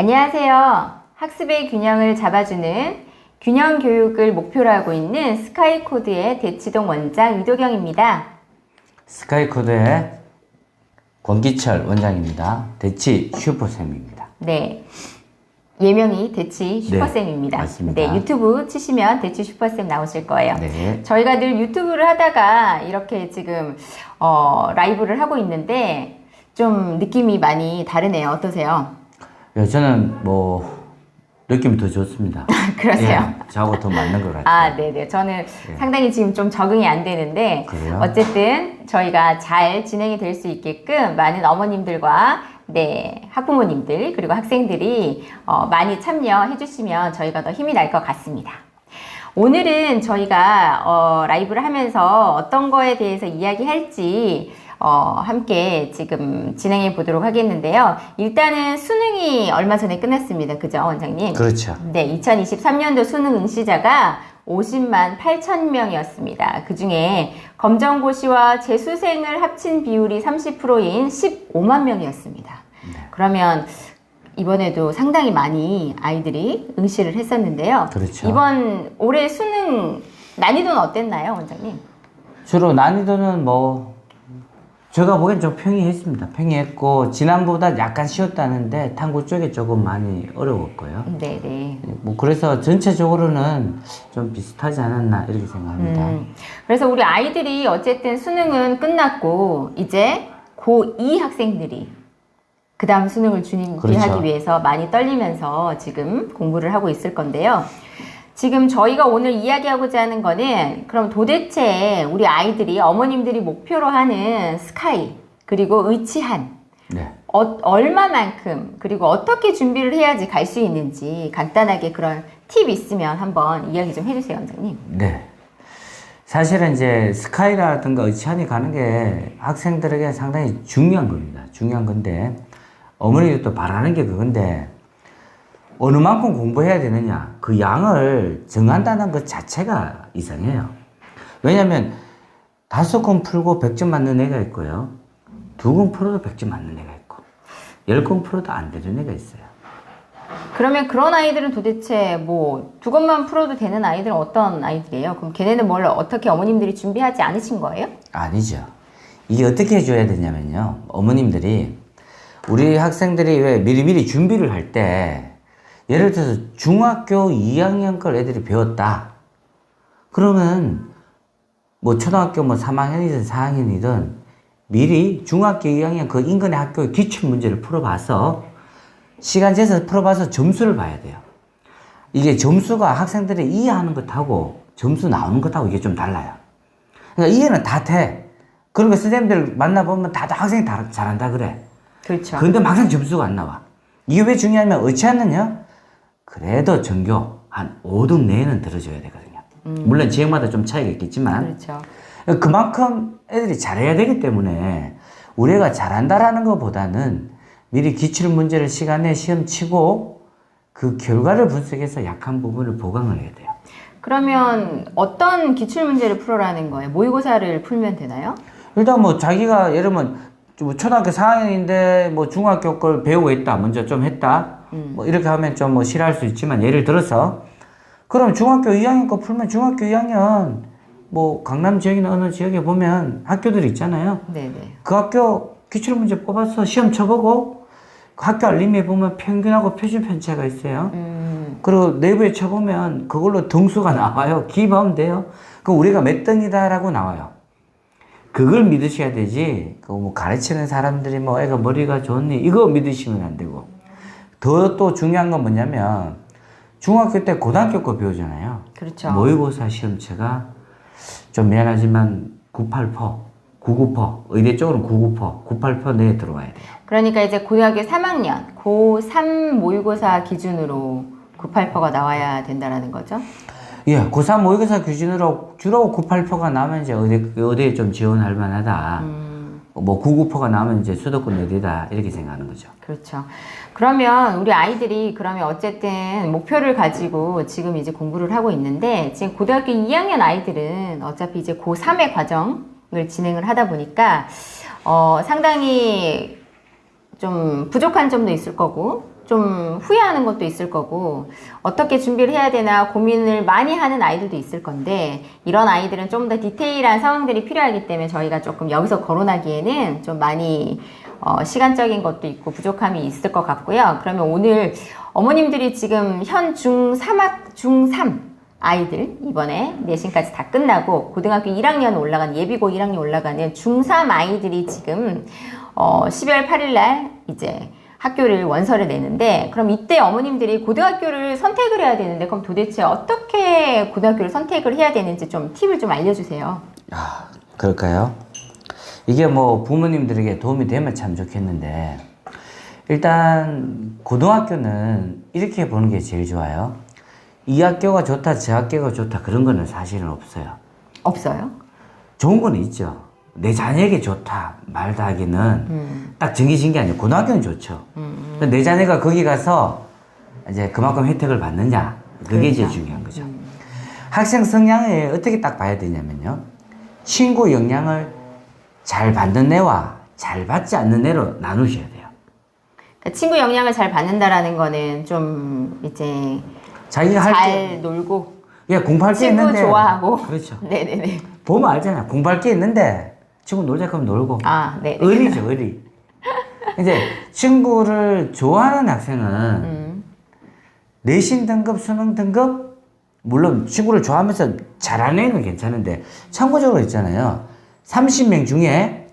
안녕하세요. 학습의 균형을 잡아주는 균형 교육을 목표로 하고 있는 스카이코드의 대치동 원장 이도경입니다. 스카이코드의 권기철 원장입니다. 대치 슈퍼쌤입니다. 네. 예명이 대치 슈퍼쌤입니다. 네, 맞습니다. 네, 유튜브 치시면 대치 슈퍼쌤 나오실 거예요. 네. 저희가 늘 유튜브를 하다가 이렇게 지금 라이브를 하고 있는데 좀 느낌이 많이 다르네요. 어떠세요? 예, 저는 느낌이 더 좋습니다. 그러세요? 예, 저하고 더 맞는 것 같아요. 아, 네네. 저는 상당히 지금 좀 적응이 안 되는데, 그래요? 어쨌든 저희가 잘 진행이 될 수 있게끔 많은 어머님들과 학부모님들, 그리고 학생들이 많이 참여해 주시면 저희가 더 힘이 날 것 같습니다. 오늘은 저희가 라이브를 하면서 어떤 거에 대해서 이야기할지 함께 지금 진행해 보도록 하겠는데요. 일단은 수능이 얼마 전에 끝났습니다. 그죠, 원장님? 그렇죠. 네, 2023년도 수능 응시자가 50만 8천 명이었습니다. 그 중에 검정고시와 재수생을 합친 비율이 30%인 15만 명이었습니다. 네. 그러면 이번에도 상당히 많이 아이들이 응시를 했었는데요. 그렇죠. 이번 올해 수능 난이도는 어땠나요, 원장님? 주로 난이도는 제가 보기엔 좀 평이했습니다. 평이했고, 지난보다 약간 쉬웠다는데, 탐구 쪽에 조금 많이 어려웠고요. 네네. 그래서 전체적으로는 좀 비슷하지 않았나, 이렇게 생각합니다. 그래서 우리 아이들이 어쨌든 수능은 끝났고, 이제 고2 학생들이 그 다음 수능을 준비하기 그렇죠. 위해서 많이 떨리면서 지금 공부를 하고 있을 건데요. 지금 저희가 오늘 이야기하고자 하는 거는 그럼 도대체 우리 아이들이 어머님들이 목표로 하는 스카이 그리고 의치한 네. 얼마만큼 그리고 어떻게 준비를 해야지 갈 수 있는지 간단하게 그런 팁 있으면 한번 이야기 좀 해주세요, 원장님. 네. 사실은 이제 스카이라든가 의치한이 가는 게 학생들에게 상당히 중요한 겁니다. 중요한 건데 어머니들도 바라는 게 그건데 어느 만큼 공부해야 되느냐 그 양을 정한다는 것 자체가 이상해요. 왜냐하면 5권 풀고 100점 맞는 애가 있고요. 2권 풀어도 100점 맞는 애가 있고 10권 풀어도 안 되는 애가 있어요. 그러면 그런 아이들은 도대체 두 권만 풀어도 되는 아이들은 어떤 아이들이에요? 그럼 걔네는 뭘 어떻게 어머님들이 준비하지 않으신 거예요? 아니죠. 이게 어떻게 해줘야 되냐면요. 어머님들이 우리 학생들이 왜 미리미리 준비를 할 때 예를 들어서 중학교 2학년 걸 애들이 배웠다. 그러면 초등학교 3학년이든 4학년이든 미리 중학교 2학년 그 인근의 학교의 기출 문제를 풀어봐서 시간 재서 풀어봐서 점수를 봐야 돼요. 이게 점수가 학생들이 이해하는 것하고 점수 나오는 것하고 이게 좀 달라요. 그러니까 이해는 다 돼. 그러니까 선생님들 만나보면 다들 학생이 다 잘한다 그래. 그렇죠. 그런데 막상 점수가 안 나와. 이게 왜 중요하냐면 의치하는요. 그래도 전교 한 5등 내에는 들어줘야 되거든요. 물론 지역마다 좀 차이가 있겠지만 그렇죠. 그만큼 애들이 잘해야 되기 때문에 우리 애가 잘한다라는 것보다는 미리 기출 문제를 시간에 시험 치고 그 결과를 분석해서 약한 부분을 보강을 해야 돼요. 그러면 어떤 기출 문제를 풀어라는 거예요? 모의고사를 풀면 되나요? 일단 자기가 예를 들면 초등학교 4학년인데 중학교 걸 배우고 있다. 먼저 좀 했다. 이렇게 하면 좀 싫어할 수 있지만 예를 들어서 그럼 중학교 2학년 거 풀면 중학교 2학년 강남 지역이나 어느 지역에 보면 학교들이 있잖아요. 네네. 그 학교 기출 문제 뽑아서 시험 쳐보고 그 학교 알림에 보면 평균하고 표준 편차가 있어요. 그리고 내부에 쳐보면 그걸로 등수가 나와요. 기입하면 돼요. 그럼 우리가 몇 등이다라고 나와요. 그걸 믿으셔야 되지. 가르치는 사람들이 애가 머리가 좋니? 이거 믿으시면 안 되고. 더 또 중요한 건 뭐냐면, 중학교 때 고등학교 거 배우잖아요. 그렇죠. 모의고사 시험체가 좀 미안하지만 98%, 99%, 의대 쪽으로는 99%, 98% 내에 들어와야 돼요. 그러니까 이제 고등학교 3학년, 고3 모의고사 기준으로 98%가 나와야 된다라는 거죠? 예, 고3 모의고사 기준으로 주로 98%가 나오면 이제 의대에 좀 지원할 만하다. 99%가 나오면 이제 수도권 의대다. 이렇게 생각하는 거죠. 그렇죠. 그러면 우리 아이들이 그러면 어쨌든 목표를 가지고 지금 이제 공부를 하고 있는데 지금 고등학교 2학년 아이들은 어차피 이제 고3의 과정을 진행을 하다 보니까 상당히 좀 부족한 점도 있을 거고 좀 후회하는 것도 있을 거고 어떻게 준비를 해야 되나 고민을 많이 하는 아이들도 있을 건데 이런 아이들은 좀 더 디테일한 상황들이 필요하기 때문에 저희가 조금 여기서 거론하기에는 좀 많이 시간적인 것도 있고 부족함이 있을 것 같고요. 그러면 오늘 어머님들이 지금 현 중3 아이들 이번에 내신까지 다 끝나고 고등학교 1학년 올라간 예비고 1학년 올라가는 중3 아이들이 지금 12월 8일 날 이제 학교를 원서를 내는데 그럼 이때 어머님들이 고등학교를 선택을 해야 되는데 그럼 도대체 어떻게 고등학교를 선택을 해야 되는지 좀 팁을 좀 알려주세요. 아, 그럴까요? 이게 뭐 부모님들에게 도움이 되면 참 좋겠는데 일단 고등학교는 이렇게 보는 게 제일 좋아요. 이 학교가 좋다, 저 학교가 좋다 그런 거는 사실은 없어요. 없어요? 좋은 거는 있죠. 내 자녀에게 좋다 말다 하기는 딱 정해진 게 아니에요. 고등학교는 좋죠. 근데 내 자녀가 거기 가서 이제 그만큼 혜택을 받느냐 그게 그렇죠. 제일 중요한 거죠. 학생 성향을 어떻게 딱 봐야 되냐면요. 친구 영향을 잘 받는 애와 잘 받지 않는 애로 나누셔야 돼요. 그러니까 친구 영향을 잘 받는다라는 거는 좀 이제 자기가 할 잘 게, 놀고 예, 공부할 게 친구 있는데. 좋아하고 그렇죠. 네네네. 보면 알잖아. 공부할 게 있는데 친구 놀자 그러면 놀고. 아, 네. 의리죠, 의리. 이제 친구를 좋아하는 학생은 내신 등급, 수능 등급, 물론 친구를 좋아하면서 잘하는 애는 괜찮은데 참고적으로 있잖아요. 30명 중에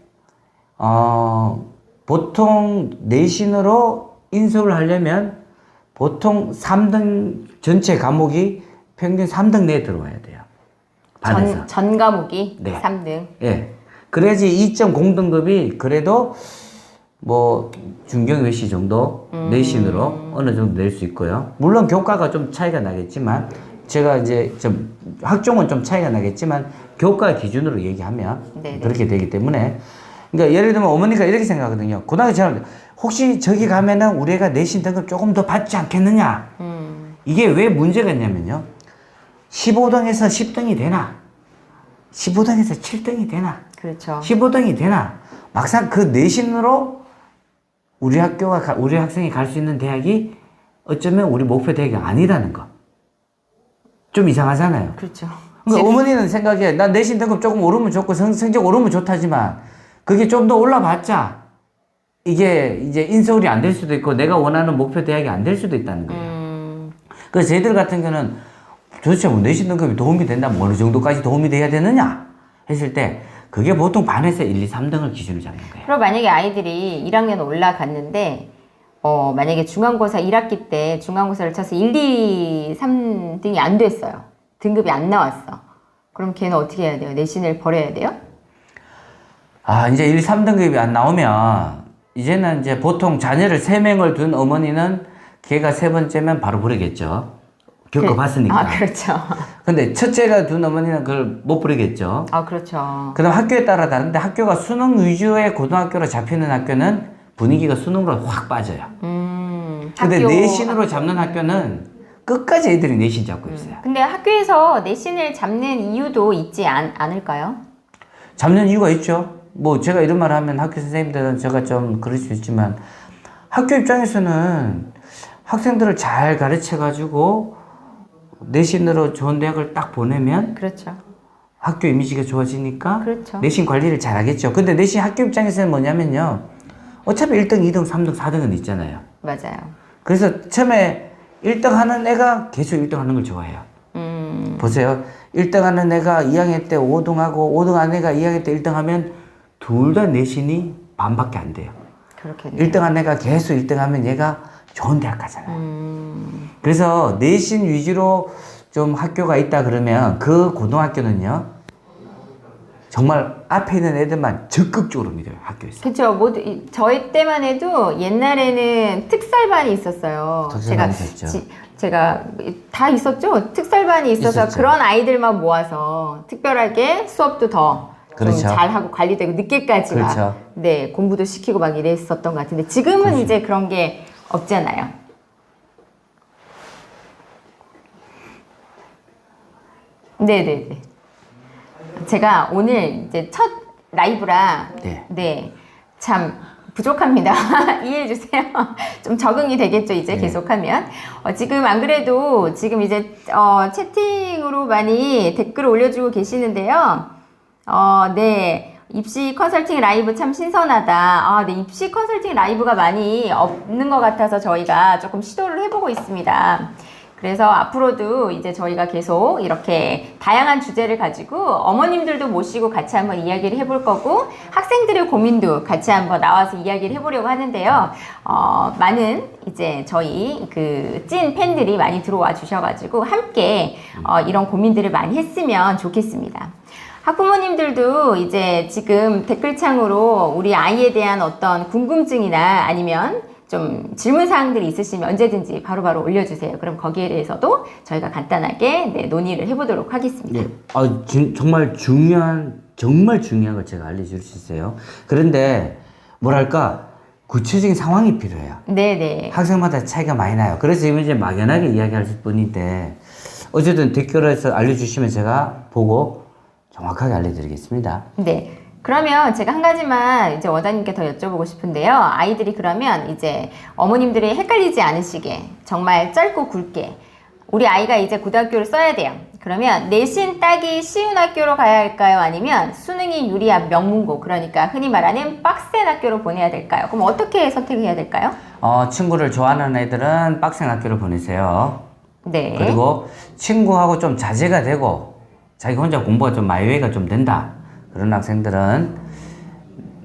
보통 내신으로 인수를 하려면 보통 3등 전체 과목이 평균 3등 내에 들어와야 돼요. 반에서. 전 과목이 네. 3등. 예. 그래야지 2.0등급이 그래도 뭐 중경 외시 정도 내신으로 어느 정도 낼 수 있고요. 물론 교과가 좀 차이가 나겠지만 제가 이제 좀 학종은 좀 차이가 나겠지만 교과 기준으로 얘기하면 네네. 그렇게 되기 때문에 그러니까 예를 들면 어머니가 이렇게 생각하거든요. 고등학교처럼 혹시 저기 가면은 우리 애가 내신 등급 조금 더 받지 않겠느냐. 이게 왜 문제가 있냐면요. 15등에서 10등이 되나 15등에서 7등이 되나 그렇죠. 15등이 되나 막상 그 내신으로 우리 학교가 우리 학생이 갈 수 있는 대학이 어쩌면 우리 목표 대학이 아니라는 거. 좀 이상하잖아요. 그렇죠. 그러니까 어머니는 생각에 난 내신 등급 조금 오르면 좋고 성적 오르면 좋다지만 그게 좀 더 올라봤자 이게 이제 인서울이 안 될 수도 있고 내가 원하는 목표 대학이 안 될 수도 있다는 거예요. 그래서 저희들 같은 경우는 도대체 뭐 내신 등급이 도움이 된다면 어느 정도까지 도움이 돼야 되느냐 했을 때 그게 보통 반에서 1, 2, 3등을 기준으로 잡는 거예요. 그럼 만약에 아이들이 1학년 올라갔는데 만약에 중간고사 1학기 때 중간고사를 쳐서 1, 2, 3등이 안 됐어요. 등급이 안 나왔어. 그럼 걔는 어떻게 해야 돼요? 내신을 버려야 돼요? 아, 이제 1, 3등급이 안 나오면 이제는 이제 보통 자녀를 3명을 둔 어머니는 걔가 3번째면 바로 버리겠죠. 겪어봤으니까. 아, 그렇죠. 근데 첫째가 둔 어머니는 그걸 못 부르겠죠. 아, 그렇죠. 그 다음 학교에 따라 다른데 학교가 수능 위주의 고등학교로 잡히는 학교는 분위기가 수능으로 확 빠져요. 근데 내신으로 잡는 학교는 끝까지 애들이 내신 잡고 있어요. 근데 학교에서 내신을 잡는 이유도 있지 않을까요? 잡는 이유가 있죠. 뭐 제가 이런 말 하면 학교 선생님들은 제가 좀 그럴 수 있지만 학교 입장에서는 학생들을 잘 가르쳐 가지고 내신으로 좋은 대학을 딱 보내면 그렇죠. 학교 이미지가 좋아지니까 그렇죠. 내신 관리를 잘 하겠죠. 근데 내신 학교 입장에서는 뭐냐면요. 어차피 1등, 2등, 3등, 4등은 있잖아요. 맞아요. 그래서 처음에 1등 하는 애가 계속 1등 하는 걸 좋아해요. 보세요. 1등 하는 애가 2학년 때 5등하고 5등 하는 애가 2학년 때 1등 하면 둘 다 내신이 반밖에 안 돼요. 그렇겠네요. 1등 한 애가 계속 1등 하면 얘가 좋은 대학 가잖아요. 그래서 내신 위주로 좀 학교가 있다 그러면 그 고등학교는요. 정말 앞에 있는 애들만 적극적으로 믿어요. 학교에서. 그렇죠. 모두 저희 때만 해도 옛날에는 특설반이 있었어요. 특설반이 있었죠. 제가 다 있었죠. 특설반이 있어서 있었죠. 그런 아이들만 모아서 특별하게 수업도 더 좀 그렇죠. 잘하고 관리되고 늦게까지 막 그렇죠. 네, 공부도 시키고 막 이랬었던 것 같은데 지금은 그렇죠. 이제 그런 게 없잖아요. 네네네. 제가 오늘 이제 첫 라이브라 네. 네, 참 부족합니다. 이해해 주세요. 좀 적응이 되겠죠, 이제 네. 계속하면. 지금 안 그래도 지금 이제 채팅으로 많이 댓글을 올려주고 계시는데요. 네. 입시 컨설팅 라이브 참 신선하다. 네. 입시 컨설팅 라이브가 많이 없는 것 같아서 저희가 조금 시도를 해보고 있습니다. 그래서 앞으로도 이제 저희가 계속 이렇게 다양한 주제를 가지고 어머님들도 모시고 같이 한번 이야기를 해볼 거고 학생들의 고민도 같이 한번 나와서 이야기를 해보려고 하는데요. 많은 이제 저희 그 찐 팬들이 많이 들어와 주셔가지고 함께 이런 고민들을 많이 했으면 좋겠습니다. 학부모님들도 이제 지금 댓글창으로 우리 아이에 대한 어떤 궁금증이나 아니면 좀 질문사항들이 있으시면 언제든지 바로바로 올려주세요. 그럼 거기에 대해서도 저희가 간단하게 논의를 해보도록 하겠습니다. 네. 정말 중요한 걸 제가 알려줄 수 있어요. 그런데 뭐랄까 구체적인 상황이 필요해요. 네네. 학생마다 차이가 많이 나요. 그래서 이제 막연하게 이야기할 뿐인데 어쨌든 댓글에서 알려주시면 제가 보고 정확하게 알려드리겠습니다. 네. 그러면 제가 한 가지만 이제 원장님께 더 여쭤보고 싶은데요. 아이들이 그러면 이제 어머님들이 헷갈리지 않으시게 정말 짧고 굵게 우리 아이가 이제 고등학교를 써야 돼요. 그러면 내신 따기 쉬운 학교로 가야 할까요? 아니면 수능이 유리한 명문고, 그러니까 흔히 말하는 빡센 학교로 보내야 될까요? 그럼 어떻게 선택해야 될까요? 친구를 좋아하는 애들은 빡센 학교를 보내세요. 네. 그리고 친구하고 좀 자제가 되고 자기 혼자 공부가 좀 마이웨이가 좀 된다. 그런 학생들은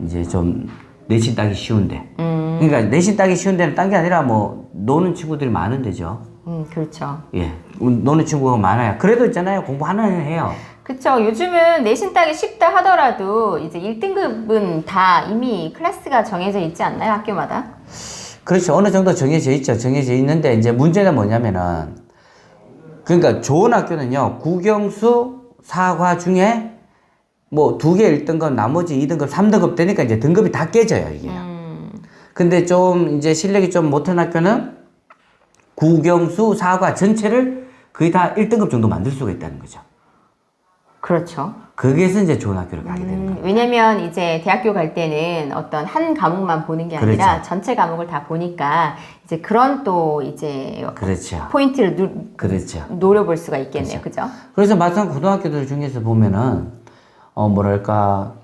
이제 좀 내신 따기 쉬운데. 그러니까 내신 따기 쉬운 데는 딴 게 아니라 뭐 노는 친구들이 많은 데죠. 그렇죠. 예. 노는 친구가 많아요. 그래도 있잖아요. 공부하는 애 해요. 그쵸. 요즘은 내신 따기 쉽다 하더라도 이제 1등급은 다 이미 클래스가 정해져 있지 않나요? 학교마다? 그렇죠. 어느 정도 정해져 있죠. 정해져 있는데 이제 문제는 뭐냐면은 그러니까 좋은 학교는요. 국영수, 사과 중에 뭐 2개 1등급, 나머지 2등급, 3등급 되니까 이제 등급이 다 깨져요, 이게. 근데 좀 이제 실력이 좀 못한 학교는 국영수, 사과 전체를 거의 다 1등급 정도 만들 수가 있다는 거죠. 그렇죠. 거기에서 이제 좋은 학교를 가게 되는 거예요. 왜냐면 이제 대학교 갈 때는 어떤 한 과목만 보는 게 아니라 그렇죠. 전체 과목을 다 보니까 이제 그런 또 이제 그렇죠. 포인트를 그렇죠. 노려볼 수가 있겠네요. 그죠? 그래서 막상 고등학교들 중에서 보면은, 뭐랄까,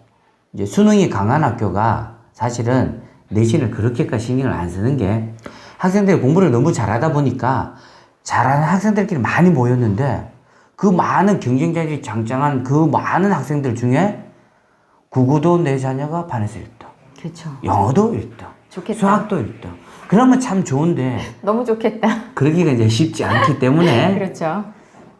이제 수능이 강한 학교가 사실은 내신을 그렇게까지 신경을 안 쓰는 게 학생들이 공부를 너무 잘하다 보니까 잘하는 학생들끼리 많이 모였는데 그 많은 경쟁자들이 장장한 그 많은 학생들 중에 국어도 내 자녀가 반에서 1등, 그렇죠. 영어도 1등, 좋겠다. 수학도 1등. 그러면 참 좋은데 너무 좋겠다. 그러기가 이제 쉽지 않기 때문에 그렇죠.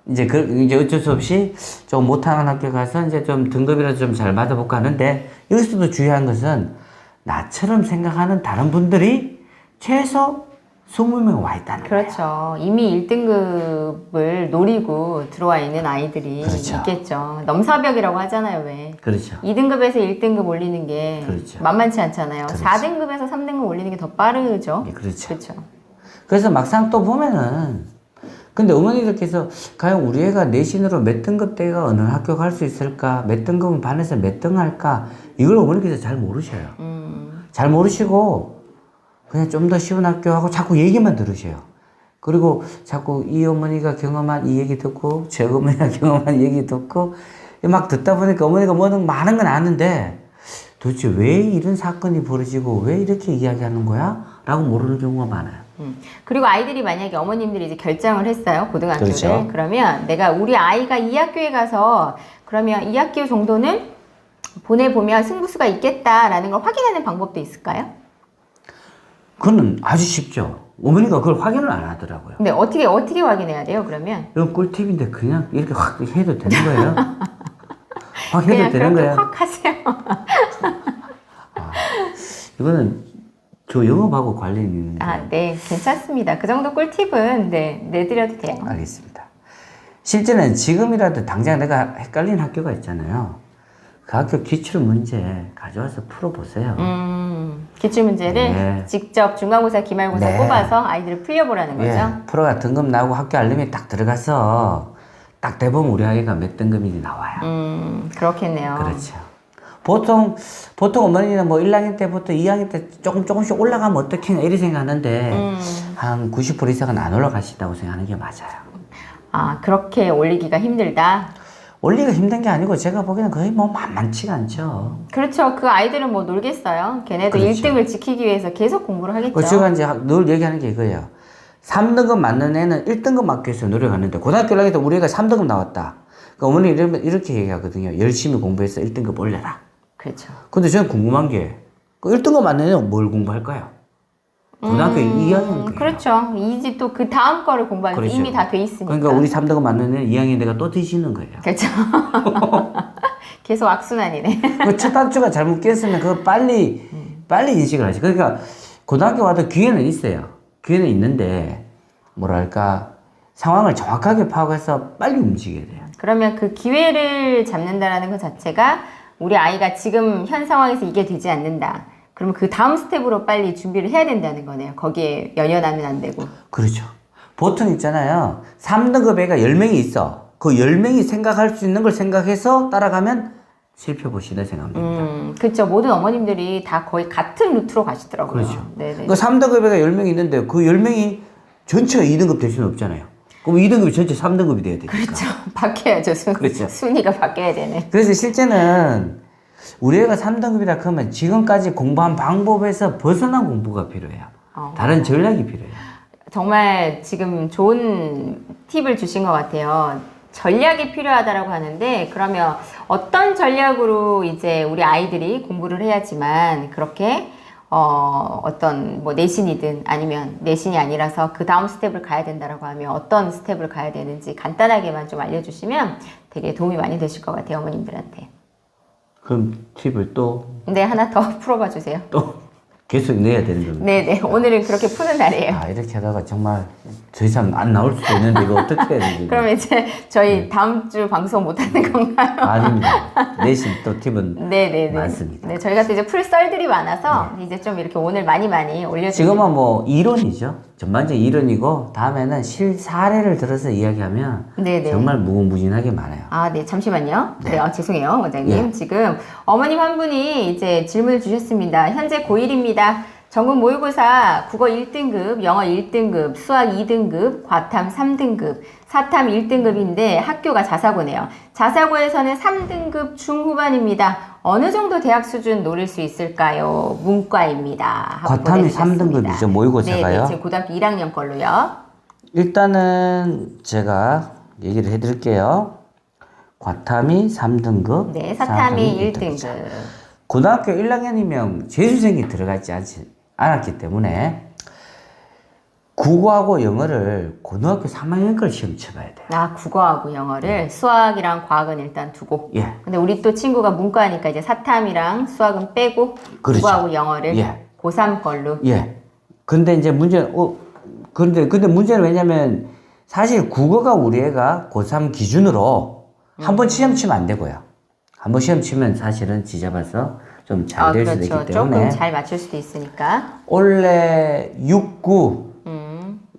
이제 이제 어쩔 수 없이 좀 못하는 학교 가서 이제 좀 등급이라도 좀 잘 받아볼까 하는데 여기서도 중요한 것은 나처럼 생각하는 다른 분들이 최소 20명 와 있다는 거예요. 그렇죠. 이미 1등급을 노리고 들어와 있는 아이들이 그렇죠. 있겠죠. 넘사벽이라고 하잖아요, 왜. 그렇죠. 2등급에서 1등급 올리는 게 그렇죠. 만만치 않잖아요. 그렇죠. 4등급에서 3등급 올리는 게 더 빠르죠. 예, 그렇죠. 그렇죠. 그래서 막상 또 보면은 근데 어머니들께서 과연 우리 애가 내신으로 몇 등급 대가 어느 학교 갈 수 있을까? 몇 등급은 반에서 몇 등 할까? 이걸 어머니께서 잘 모르셔요. 잘 모르시고 그냥 좀 더 쉬운 학교 하고 자꾸 얘기만 들으셔요. 그리고 자꾸 이 어머니가 경험한 이 얘기 듣고 저 어머니가 경험한 얘기 듣고 막 듣다 보니까 어머니가 뭐든 많은 건 아는데 도대체 왜 이런 사건이 벌어지고 왜 이렇게 이야기하는 거야? 라고 모르는 경우가 많아요. 그리고 아이들이 만약에 어머님들이 이제 결정을 했어요. 고등학교를. 그렇죠. 그러면 내가 우리 아이가 이 학교에 가서 그러면 이 학교 정도는 보내보면 승부수가 있겠다라는 걸 확인하는 방법도 있을까요? 그거는 아주 쉽죠. 어머니가 그걸 확인을 안 하더라고요. 근데 어떻게 확인해야 돼요, 그러면? 이건 꿀팁인데 그냥 이렇게 확 해도 되는 거예요? 확 해도 그냥 되는 그렇게 거예요? 확 하세요. 이거는 저 영업하고 관련이 있는데. 네. 괜찮습니다. 그 정도 꿀팁은 내드려도 돼요. 알겠습니다. 실제는 지금이라도 당장 내가 헷갈린 학교가 있잖아요. 그 학교 기출 문제 가져와서 풀어보세요. 기출문제를 네. 직접 중간고사, 기말고사 네. 뽑아서 아이들을 풀려보라는 거죠? 예, 프로가 등급 나오고 학교 알림이 딱 들어가서 딱 대보면 우리 아이가 몇 등급인지 나와요. 그렇겠네요. 그렇죠. 보통 어머니는 뭐 1학년 때부터 2학년 때 조금씩 올라가면 어떻게 이렇게 생각하는데 한 90% 이상은 안 올라가시다고 생각하는 게 맞아요. 아, 그렇게 올리기가 힘들다? 올리기가 힘든 게 아니고 제가 보기에는 거의 뭐 만만치가 않죠. 그렇죠. 그 아이들은 뭐 놀겠어요. 걔네도 그렇죠. 1등을 지키기 위해서 계속 공부를 하겠죠. 제가 이제 늘 얘기하는 게 이거예요. 3등급 맞는 애는 1등급 맞기 위해서 노력하는데 고등학교 올라갈 때 우리 애가 3등급 나왔다. 그러니까 어머니 이렇게 얘기하거든요. 열심히 공부해서 1등급 올려라. 그렇죠. 근데 저는 궁금한 게 그 1등급 맞는 애는 뭘 공부할까요? 고등학교 2학년. 그렇죠. 이제 또 그 다음 거를 공부하는 그렇죠. 이미 다 돼 있으니까. 그러니까 우리 3등급 맞는 애는 2학년 내가 또 드시는 거예요. 그렇죠. 계속 악순환이네. 그 첫 단추가 잘못 꼈으면 그거 빨리 인식을 하지. 그러니까 고등학교 와도 기회는 있어요. 기회는 있는데 뭐랄까 상황을 정확하게 파악해서 빨리 움직여야 돼요. 그러면 그 기회를 잡는다라는 것 자체가 우리 아이가 지금 현 상황에서 이게 되지 않는다. 그러면 그 다음 스텝으로 빨리 준비를 해야 된다는 거네요. 거기에 연연하면 안 되고. 그렇죠. 보통 있잖아요. 3등급 애가 10명이 있어. 그 10명이 생각할 수 있는 걸 생각해서 따라가면 실패 보시다 생각합니다. 그렇죠. 모든 어머님들이 다 거의 같은 루트로 가시더라고요. 그렇죠. 네네. 그 3등급 애가 10명이 있는데 그 10명이 전체가 2등급 될 수는 없잖아요. 그럼 2등급이 전체 3등급이 돼야 되니까. 그렇죠. 바뀌어야죠. 그렇죠. 순위가 바뀌어야 되네. 그래서 실제는 우리 애가 3등급이라 그러면 지금까지 공부한 방법에서 벗어난 공부가 필요해요. 다른 전략이 필요해요. 정말 지금 좋은 팁을 주신 것 같아요. 전략이 필요하다라고 하는데, 그러면 어떤 전략으로 이제 우리 아이들이 공부를 해야지만 그렇게 어떤 뭐 내신이든 아니면 내신이 아니라서 그 다음 스텝을 가야 된다라고 하면 어떤 스텝을 가야 되는지 간단하게만 좀 알려주시면 되게 도움이 많이 되실 것 같아요, 어머님들한테. 그럼 팁을 또 하나 더 풀어봐 주세요. 계속 내야 되는 겁니다. 네네. 오늘은 그렇게 푸는 날이에요. 이렇게 하다가 정말 더 이상 안 나올 수도 있는데 이거 어떻게 해야 되지? 그럼 이제 저희 다음 주 방송 못 하는 건가요? 아닙니다. 내신 또 팁은 네네네. 많습니다. 네, 저희가 또 이제 풀 썰들이 많아서 이제 좀 이렇게 오늘 많이 올려주세요. 지금은 뭐 이론이죠. 전반적인 이론이고 다음에는 실 사례를 들어서 이야기하면 네네. 정말 무궁무진하게 많아요. 네, 잠시만요. 네, 죄송해요, 원장님. 예. 지금 어머님 한 분이 이제 질문을 주셨습니다. 현재 고1입니다. 전국 모의고사 국어 1등급, 영어 1등급, 수학 2등급, 과탐 3등급, 사탐 1등급인데 학교가 자사고네요. 자사고에서는 3등급 중후반입니다. 어느 정도 대학 수준 노릴 수 있을까요? 문과입니다. 과탐이 3등급이죠, 모의고사가요? 네, 지금 고등학교 1학년 걸로요. 일단은 제가 얘기를 해드릴게요. 과탐이 3등급, 네, 사탐이 1등급. 고등학교 1학년이면 재수생이 들어가지 않았기 때문에 국어하고 영어를 고등학교 3학년 걸 시험 쳐봐야 돼요. 국어하고 영어를 수학이랑 과학은 일단 두고. 예. 근데 우리 또 친구가 문과니까 이제 사탐이랑 수학은 빼고 그렇죠. 국어하고 영어를 예. 고3 걸로. 예. 근데 이제 문제는 근데 문제는 왜냐면 사실 국어가 우리 애가 고3 기준으로 한 번 시험 치면 안 되고요. 한 번 시험 치면 사실은 지잡아서 좀 잘 될 수도 있기 때문에 조금 잘 맞출 수도 있으니까. 원래 6, 9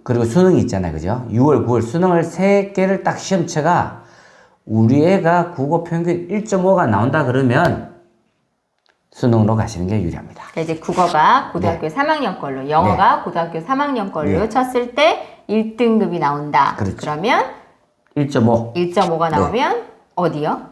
그리고 수능이 있잖아요. 그죠? 6월, 9월 수능을 3개를 딱 시험쳐가 우리 애가 국어 평균 1.5가 나온다 그러면 수능으로 가시는 게 유리합니다. 그러니까 이제 국어가 고등학교 3학년 걸로, 영어가 고등학교 3학년 걸로 쳤을 때 1등급이 나온다. 그렇죠. 그러면 1.5. 1.5가 나오면 어디요?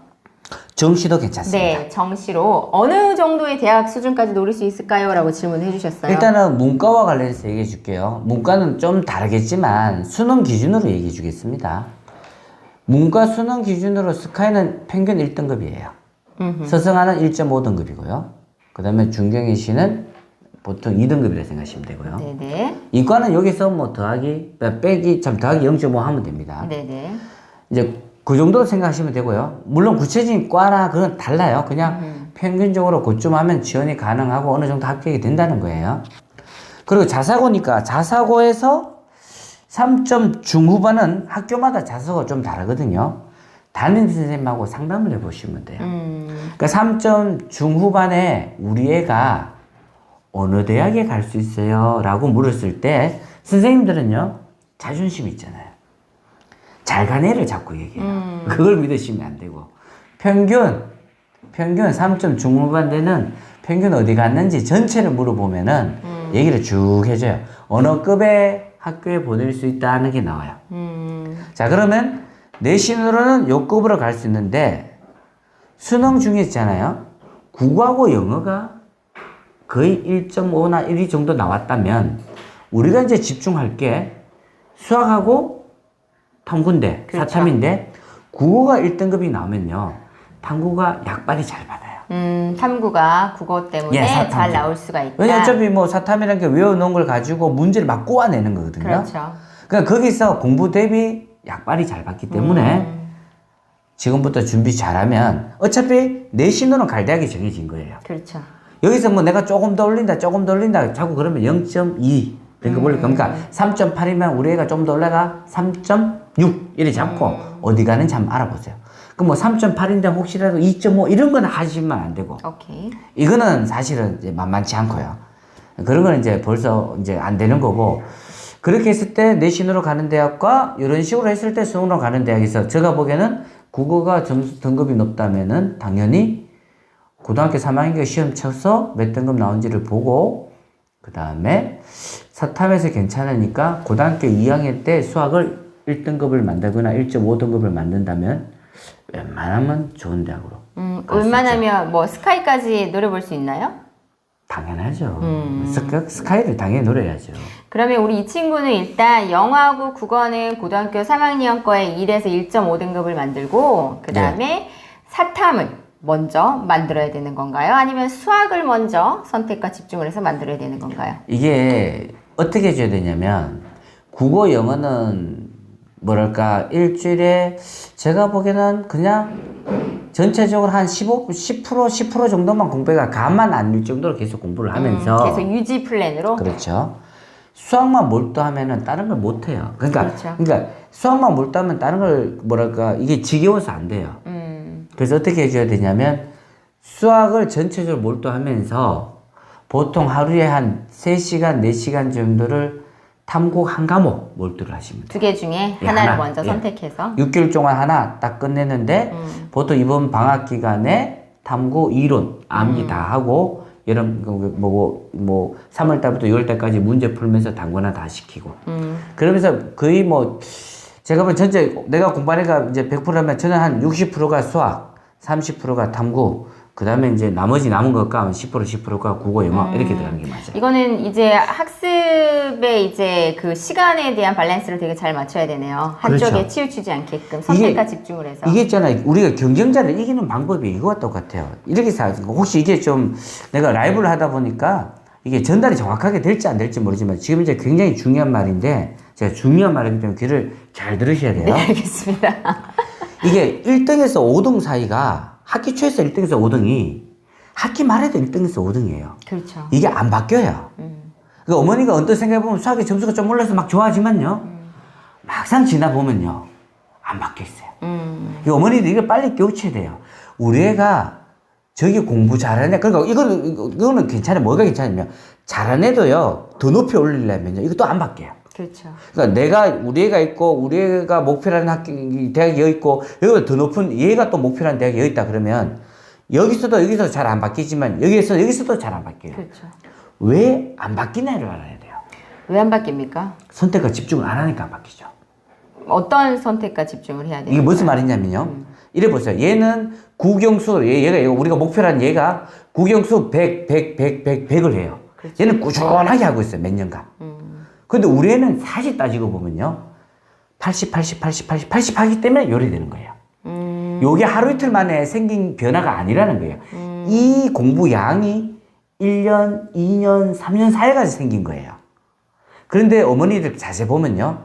정시도 괜찮습니다. 네, 정시로 어느 정도의 대학 수준까지 노릴 수 있을까요? 라고 질문해 주셨어요. 일단은 문과와 관련해서 얘기해 줄게요. 문과는 좀 다르겠지만 수능 기준으로 얘기해 주겠습니다. 문과 수능 기준으로 스카이는 평균 1등급이에요. 서성하는 1.5등급이고요. 그 다음에 중경희씨는 보통 2등급이라 생각하시면 되고요. 네네. 이과는 여기서 뭐 더하기 0.5 하면 됩니다. 네네. 이제 그 정도로 생각하시면 되고요. 물론 구체적인 과나 그건 달라요. 그냥 평균적으로 그쯤 하면 지원이 가능하고 어느 정도 합격이 된다는 거예요. 그리고 자사고니까 자사고에서 3점 중후반은 학교마다 자사고가 좀 다르거든요. 담임 선생님하고 상담을 해보시면 돼요. 그러니까 3점 중후반에 우리 애가 어느 대학에 갈 수 있어요? 라고 물었을 때 선생님들은요 자존심이 있잖아요. 잘 간 애를 자꾸 얘기해요. 그걸 믿으시면 안 되고 평균 평균 3점 중후반 되는 평균 어디 갔는지 전체를 물어보면은 얘기를 쭉 해줘요. 어느 급의 학교에 보낼 수 있다는 게 나와요. 자, 그러면 내신으로는 요 급으로 갈 수 있는데 수능 중에 있잖아요. 국어하고 영어가 거의 1.5나 1이 정도 나왔다면 우리가 이제 집중할 게 수학하고 탐구인데, 그렇죠. 사탐인데 국어가 1등급이 나오면요. 탐구가 약발이 잘 받아요. 탐구가 국어 때문에 예, 사탐. 잘 나올 수가 있다. 왜냐면 어차피 뭐 사탐이라는 게 외워놓은 걸 가지고 문제를 막 꼬아내는 거거든요. 그렇죠. 그러니까 거기서 공부 대비 약발이 잘 받기 때문에 지금부터 준비 잘하면 어차피 내신으로는 갈 대학이 정해진 거예요. 그렇죠. 여기서 뭐 내가 조금 더 올린다 자꾸 그러면 0.2 등급 올릴 겁니까? 3.8이면 우리 애가 좀 더 올라가 3.6 이렇게 잡고 어디 가는지 한번 알아보세요. 그럼 뭐 3.8인데 혹시라도 2.5 이런 건 하시면 안 되고 오케이. 이거는 사실은 이제 만만치 않고요. 그런 거는 이제 벌써 이제 안 되는 거고 그렇게 했을 때 내신으로 가는 대학과 이런 식으로 했을 때 수능으로 가는 대학에서 제가 보기에는 국어가 점수 등급이 높다면은 당연히 고등학교 3학년 시험 쳐서 몇 등급 나온지를 보고 그 다음에 사탐에서 괜찮으니까 고등학교 2학년 때 수학을 1등급을 만들거나 1.5등급을 만든다면 웬만하면 좋은 대학으로 웬만하면 뭐 스카이까지 노려볼 수 있나요? 당연하죠. 스카이를 당연히 노려야죠. 그러면 우리 이 친구는 일단 영어하고 국어는 고등학교 3학년 거에 1에서 1.5등급을 만들고 그 다음에 사탐을 먼저 만들어야 되는 건가요? 아니면 수학을 먼저 선택과 집중을 해서 만들어야 되는 건가요? 이게 어떻게 해줘야 되냐면 국어 영어는 뭐랄까 일주일에 제가 보기에는 그냥 전체적으로 한 10% 정도만 공부가 가만 안 될 정도로 계속 공부를 하면서 계속 유지 플랜으로? 그렇죠. 수학만 몰두하면은 다른 걸 못해요. 그렇죠. 그러니까 수학만 몰두하면 다른 걸 뭐랄까 이게 지겨워서 안 돼요. 그래서 어떻게 해줘야 되냐면 수학을 전체적으로 몰두하면서 보통 하루에 한 3시간, 4시간 정도를 탐구 한 과목 몰두를 하시면 돼요. 두 개 중에 예, 하나를 하나. 먼저 예. 선택해서 6개월 동안 하나 딱 끝내는데 보통 이번 방학 기간에 탐구 이론, 암기 다 하고 여름 뭐 3월 달부터 6월 달까지 문제 풀면서 단권화 다 시키고 그러면서 거의 뭐 제가 보면 전체 내가 공부하니까 이제 100%라면 저는 한 60%가 수학, 30%가 탐구, 그 다음에 이제 나머지 남은 것과 10%가 국어, 영어 이렇게 들어가는 게 맞아요. 이거는 이제 학습의 이제 그 시간에 대한 밸런스를 되게 잘 맞춰야 되네요. 한쪽에 그렇죠. 치우치지 않게끔 선택과 집중을 해서. 이게 있잖아요. 우리가 경쟁자를 이기는 방법이 이거와 똑같아요. 이렇게 생각하니까 혹시 이게 좀 내가 라이브를 하다 보니까 이게 전달이 정확하게 될지 안 될지 모르지만 지금 이제 굉장히 중요한 말인데 제가 중요한 말이기 때문에 귀를 잘 들으셔야 돼요. 네, 알겠습니다. 이게 1등에서 5등 사이가 학기 초에서 1등에서 5등이 학기 말에도 1등에서 5등이에요. 그렇죠. 이게 안 바뀌어요. 그 어머니가 언뜻 생각해보면 수학의 점수가 좀 올라서 막 좋아하지만요. 막상 지나보면요. 안 바뀌어 있어요. 이 어머니들 이걸 빨리 깨우쳐야 돼요. 우리 애가 저기 공부 잘하네. 그러니까 이거는 괜찮아요. 뭐가 괜찮으면 잘하는 애도요. 더 높이 올리려면요. 이것도 안 바뀌어요. 그렇죠. 그러니까 우리 애가 있고, 우리 애가 목표라는 대학이 여기 있고, 여기보다 더 높은 얘가 또 목표라는 대학이 여기 있다 그러면, 여기서 잘 안 바뀌지만, 여기서도 잘 안 바뀌어요. 그렇죠. 왜 안 바뀌나를 알아야 돼요. 왜 안 바뀝니까? 선택과 집중을 안 하니까 안 바뀌죠. 어떤 선택과 집중을 해야 돼요? 이게 무슨 말이냐면요. 이래 보세요. 얘는 국영수, 얘가 우리가 목표라는 얘가 국영수 100을 해요. 그렇죠. 얘는 꾸준하게 하고 있어요. 몇 년간. 근데 우리 애는 사실 따지고 보면요. 80 하기 때문에 요리되는 거예요. 요게 하루 이틀 만에 생긴 변화가 아니라는 거예요. 이 공부 양이 1년, 2년, 3년 사이까지 생긴 거예요. 그런데 어머니들 자세히 보면요.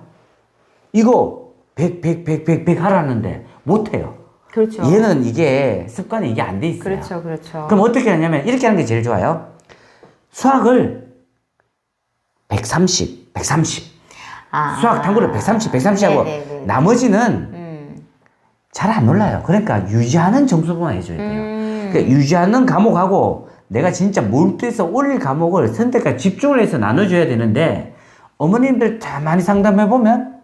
이거 100 하라는데 못해요. 그렇죠. 얘는 이게 습관이 이게 안 돼 있어요. 그렇죠, 그렇죠. 그럼 어떻게 하냐면 이렇게 하는 게 제일 좋아요. 수학을 130. 수학 탐구를 130 하고 네네네. 나머지는 잘 안 올라요. 그러니까 유지하는 점수만 해줘야 돼요. 그러니까 유지하는 과목하고 내가 진짜 몰두해서 올릴 과목을 선택과 집중을 해서 나눠줘야 되는데 어머님들 다 많이 상담해보면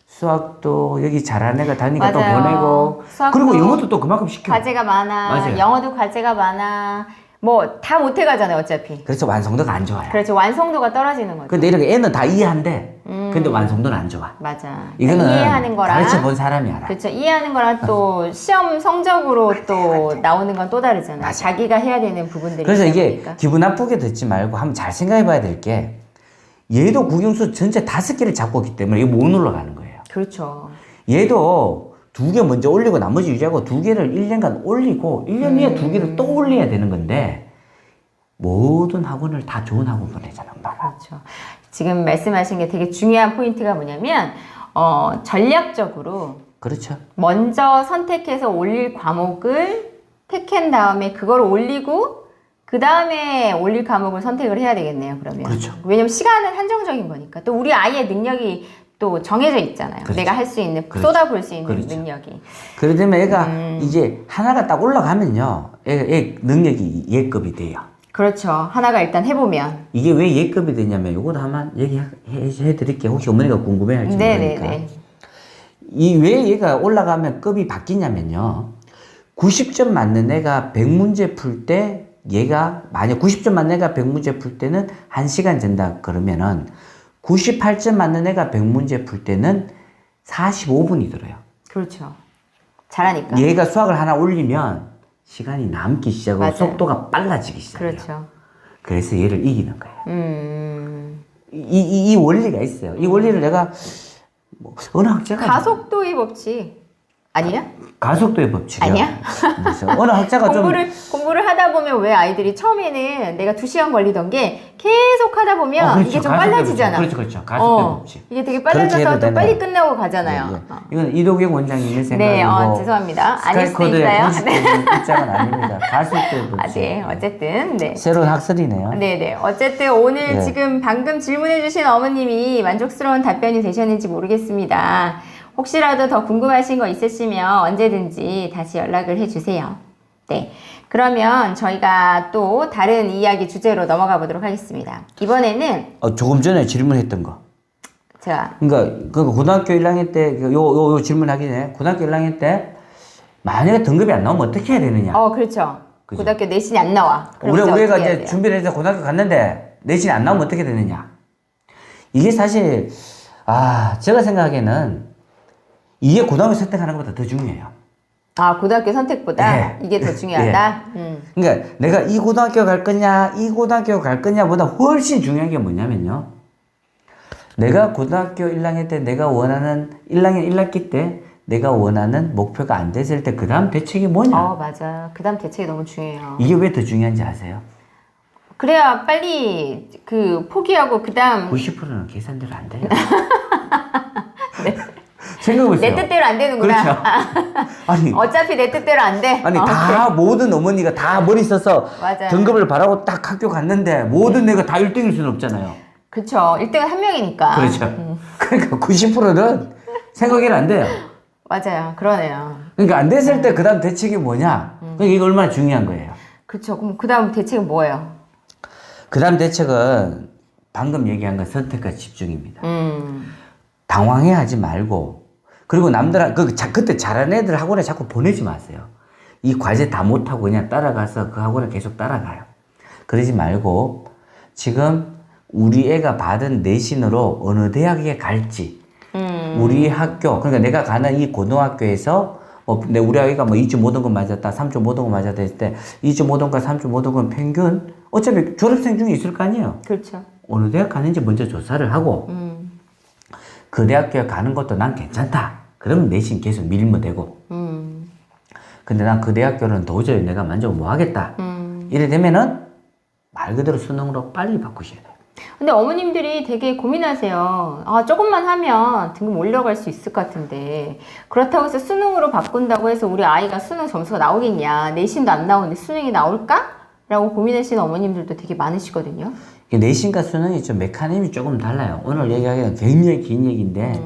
수학도 여기 잘하는 애가 다니까 또 맞아요. 보내고 수학도 그리고 영어도 또 그만큼 시켜. 과제가 많아. 맞아요. 영어도 과제가 많아. 뭐 다 못해 가잖아요, 어차피. 그래서 완성도가 안 좋아요. 그렇죠. 완성도가 떨어지는 거죠. 근데 이렇게 애는 다 이해한대. 근데 완성도는 안 좋아. 맞아. 이거는 이해하는 거랑 가르쳐 본 사람이 알아. 그렇죠. 이해하는 거랑 또 시험 성적으로 또 나오는 건 또 다르잖아요. 맞아. 자기가 해야 되는 부분들이 그래서 있다 이게 보니까. 기분 나쁘게 듣지 말고 한번 잘 생각해 봐야 될 게 얘도 국영수 전체 5개를 잡고 있기 때문에 이거 못 올라가는 거예요. 그렇죠. 얘도 2개 먼저 올리고 나머지 유지하고 2개를 1년간 올리고 1년 뒤에 2개를 또 올려야 되는 건데 모든 학원을 다 좋은 학원 보내잖아, 엄마가. 그렇죠. 지금 말씀하신 게 되게 중요한 포인트가 뭐냐면 전략적으로 그렇죠. 먼저 선택해서 올릴 과목을 택한 다음에 그걸 올리고 그 다음에 올릴 과목을 선택을 해야 되겠네요. 그러면. 그렇죠. 왜냐면 시간은 한정적인 거니까. 또 우리 아이의 능력이 또 정해져 있잖아요. 그렇죠. 내가 할 수 있는 그렇죠. 쏟아부을 수 있는 그렇죠. 능력이. 그러면 애가 이제 하나가 딱 올라가면요. 애 능력이 예급이 돼요. 그렇죠. 하나가 일단 해보면. 이게 왜 예급이 되냐면 요것도 한번 얘기해 드릴게요. 혹시 어머니가 궁금해 할지 모르니까. 네네네. 이 왜 얘가 올라가면 급이 바뀌냐면요. 90점 맞는 애가 100문제 풀 때 얘가 만약 90점 맞는 애가 100문제 풀 때는 1시간 된다 그러면은 98점 맞는 애가 100문제 풀 때는 45분이 들어요. 그렇죠. 잘하니까. 얘가 수학을 하나 올리면 시간이 남기 시작하고 맞아요. 속도가 빨라지기 시작해요. 그렇죠. 그래서 얘를 이기는 거예요. 이 원리가 있어요. 이 원리를 내가 뭐 어느 학자가 가속도의 법칙 아니야? 가속도의 법칙이야. 아니야? 무슨 어느 학자가 좀 공부를 하다 보면 왜 아이들이 처음에는 내가 2시간 걸리던 게 계속 하다 보면 그렇죠. 이게 좀 가속도의 빨라지잖아. 법칙. 그렇죠. 가속도의 법칙. 이게 되게 그렇게 빨라져서 해도 또 빨리 되나요? 끝나고 가잖아요. 예, 예. 이건 이도경 원장님의 네, 생각이고 죄송합니다. 아닐 수도 스카이코드의 있어요. 공식적인 입장은 아닙니다. 가속도의 법칙. 네, 어쨌든 네. 새로운 학설이네요. 네네. 어쨌든 오늘 네. 지금 방금 질문해주신 어머님이 만족스러운 답변이 되셨는지 모르겠습니다. 혹시라도 더 궁금하신 거 있으시면 언제든지 다시 연락을 해주세요. 네. 그러면 저희가 또 다른 이야기 주제로 넘어가 보도록 하겠습니다. 이번에는 조금 전에 질문했던 거. 제가 그러니까 그 고등학교 1학년 때 요 질문하기 전에 고등학교 1학년 때 만약에 등급이 안 나오면 어떻게 해야 되느냐? 그렇죠. 그죠. 고등학교 내신이 안 나와. 그럼 우리가 어떻게 해야 이제 돼요? 준비를 해서 고등학교 갔는데 내신이 안 나오면 어떻게 되느냐? 이게 사실 제가 생각하기에는 이게 고등학교 선택하는 것보다 더 중요해요. 고등학교 선택보다 네. 이게 더 중요하다? 그러니까 내가 이 고등학교 갈 거냐, 이 고등학교 갈 거냐보다 훨씬 중요한 게 뭐냐면요. 내가 고등학교 1학년 때 내가 원하는 1학년 1학기 때 내가 원하는 목표가 안 됐을 때 그 다음 대책이 뭐냐? 맞아. 그 다음 대책이 너무 중요해요. 이게 왜 더 중요한지 아세요? 그래야 빨리 포기하고 그 다음 90%는 계산대로 안 돼요. 생각해보세요. 내 뜻대로 안 되는구나. 그렇죠. 아니, 어차피 내 뜻대로 안 돼. 다 모든 어머니가 다 머리 써서 맞아요. 등급을 바라고 딱 학교 갔는데 모든 애가 다 1등일 수는 없잖아요. 그렇죠. 1등은 한 명이니까. 그렇죠. 그러니까 90%는 생각이 안 돼요. 맞아요. 그러네요. 그러니까 안 됐을 때 그 다음 대책이 뭐냐? 그러니까 이게 얼마나 중요한 거예요. 그렇죠. 그럼 그 다음 대책은 뭐예요? 그 다음 대책은 방금 얘기한 건 선택과 집중입니다. 당황해하지 말고 그리고 그때 잘하는 애들 학원에 자꾸 보내지 마세요. 이 과제 다 못하고 그냥 따라가서 그 학원을 계속 따라가요. 그러지 말고 지금 우리 애가 받은 내신으로 어느 대학에 갈지 우리 학교 그러니까 내가 가는 이 고등학교에서 우리 아이가 2.5등급 맞았다 3.5등급 맞았다 했을 때 2.5등급 3.5등급 평균 어차피 졸업생 중에 있을 거 아니에요. 그렇죠. 어느 대학 가는지 먼저 조사를 하고 그 대학교에 가는 것도 난 괜찮다. 그러면 내신 계속 밀면 되고. 근데 난 그 대학교는 도저히 내가 만족을 못 하겠다. 이래 되면은 말 그대로 수능으로 빨리 바꾸셔야 돼요. 근데 어머님들이 되게 고민하세요. 조금만 하면 등급 올려갈 수 있을 것 같은데 그렇다고 해서 수능으로 바꾼다고 해서 우리 아이가 수능 점수가 나오겠냐, 내신도 안 나오는데 수능이 나올까? 라고 고민하시는 어머님들도 되게 많으시거든요. 내신과 수능이 좀 메커니즘이 조금 달라요. 오늘 얘기하기는 굉장히 긴 얘기인데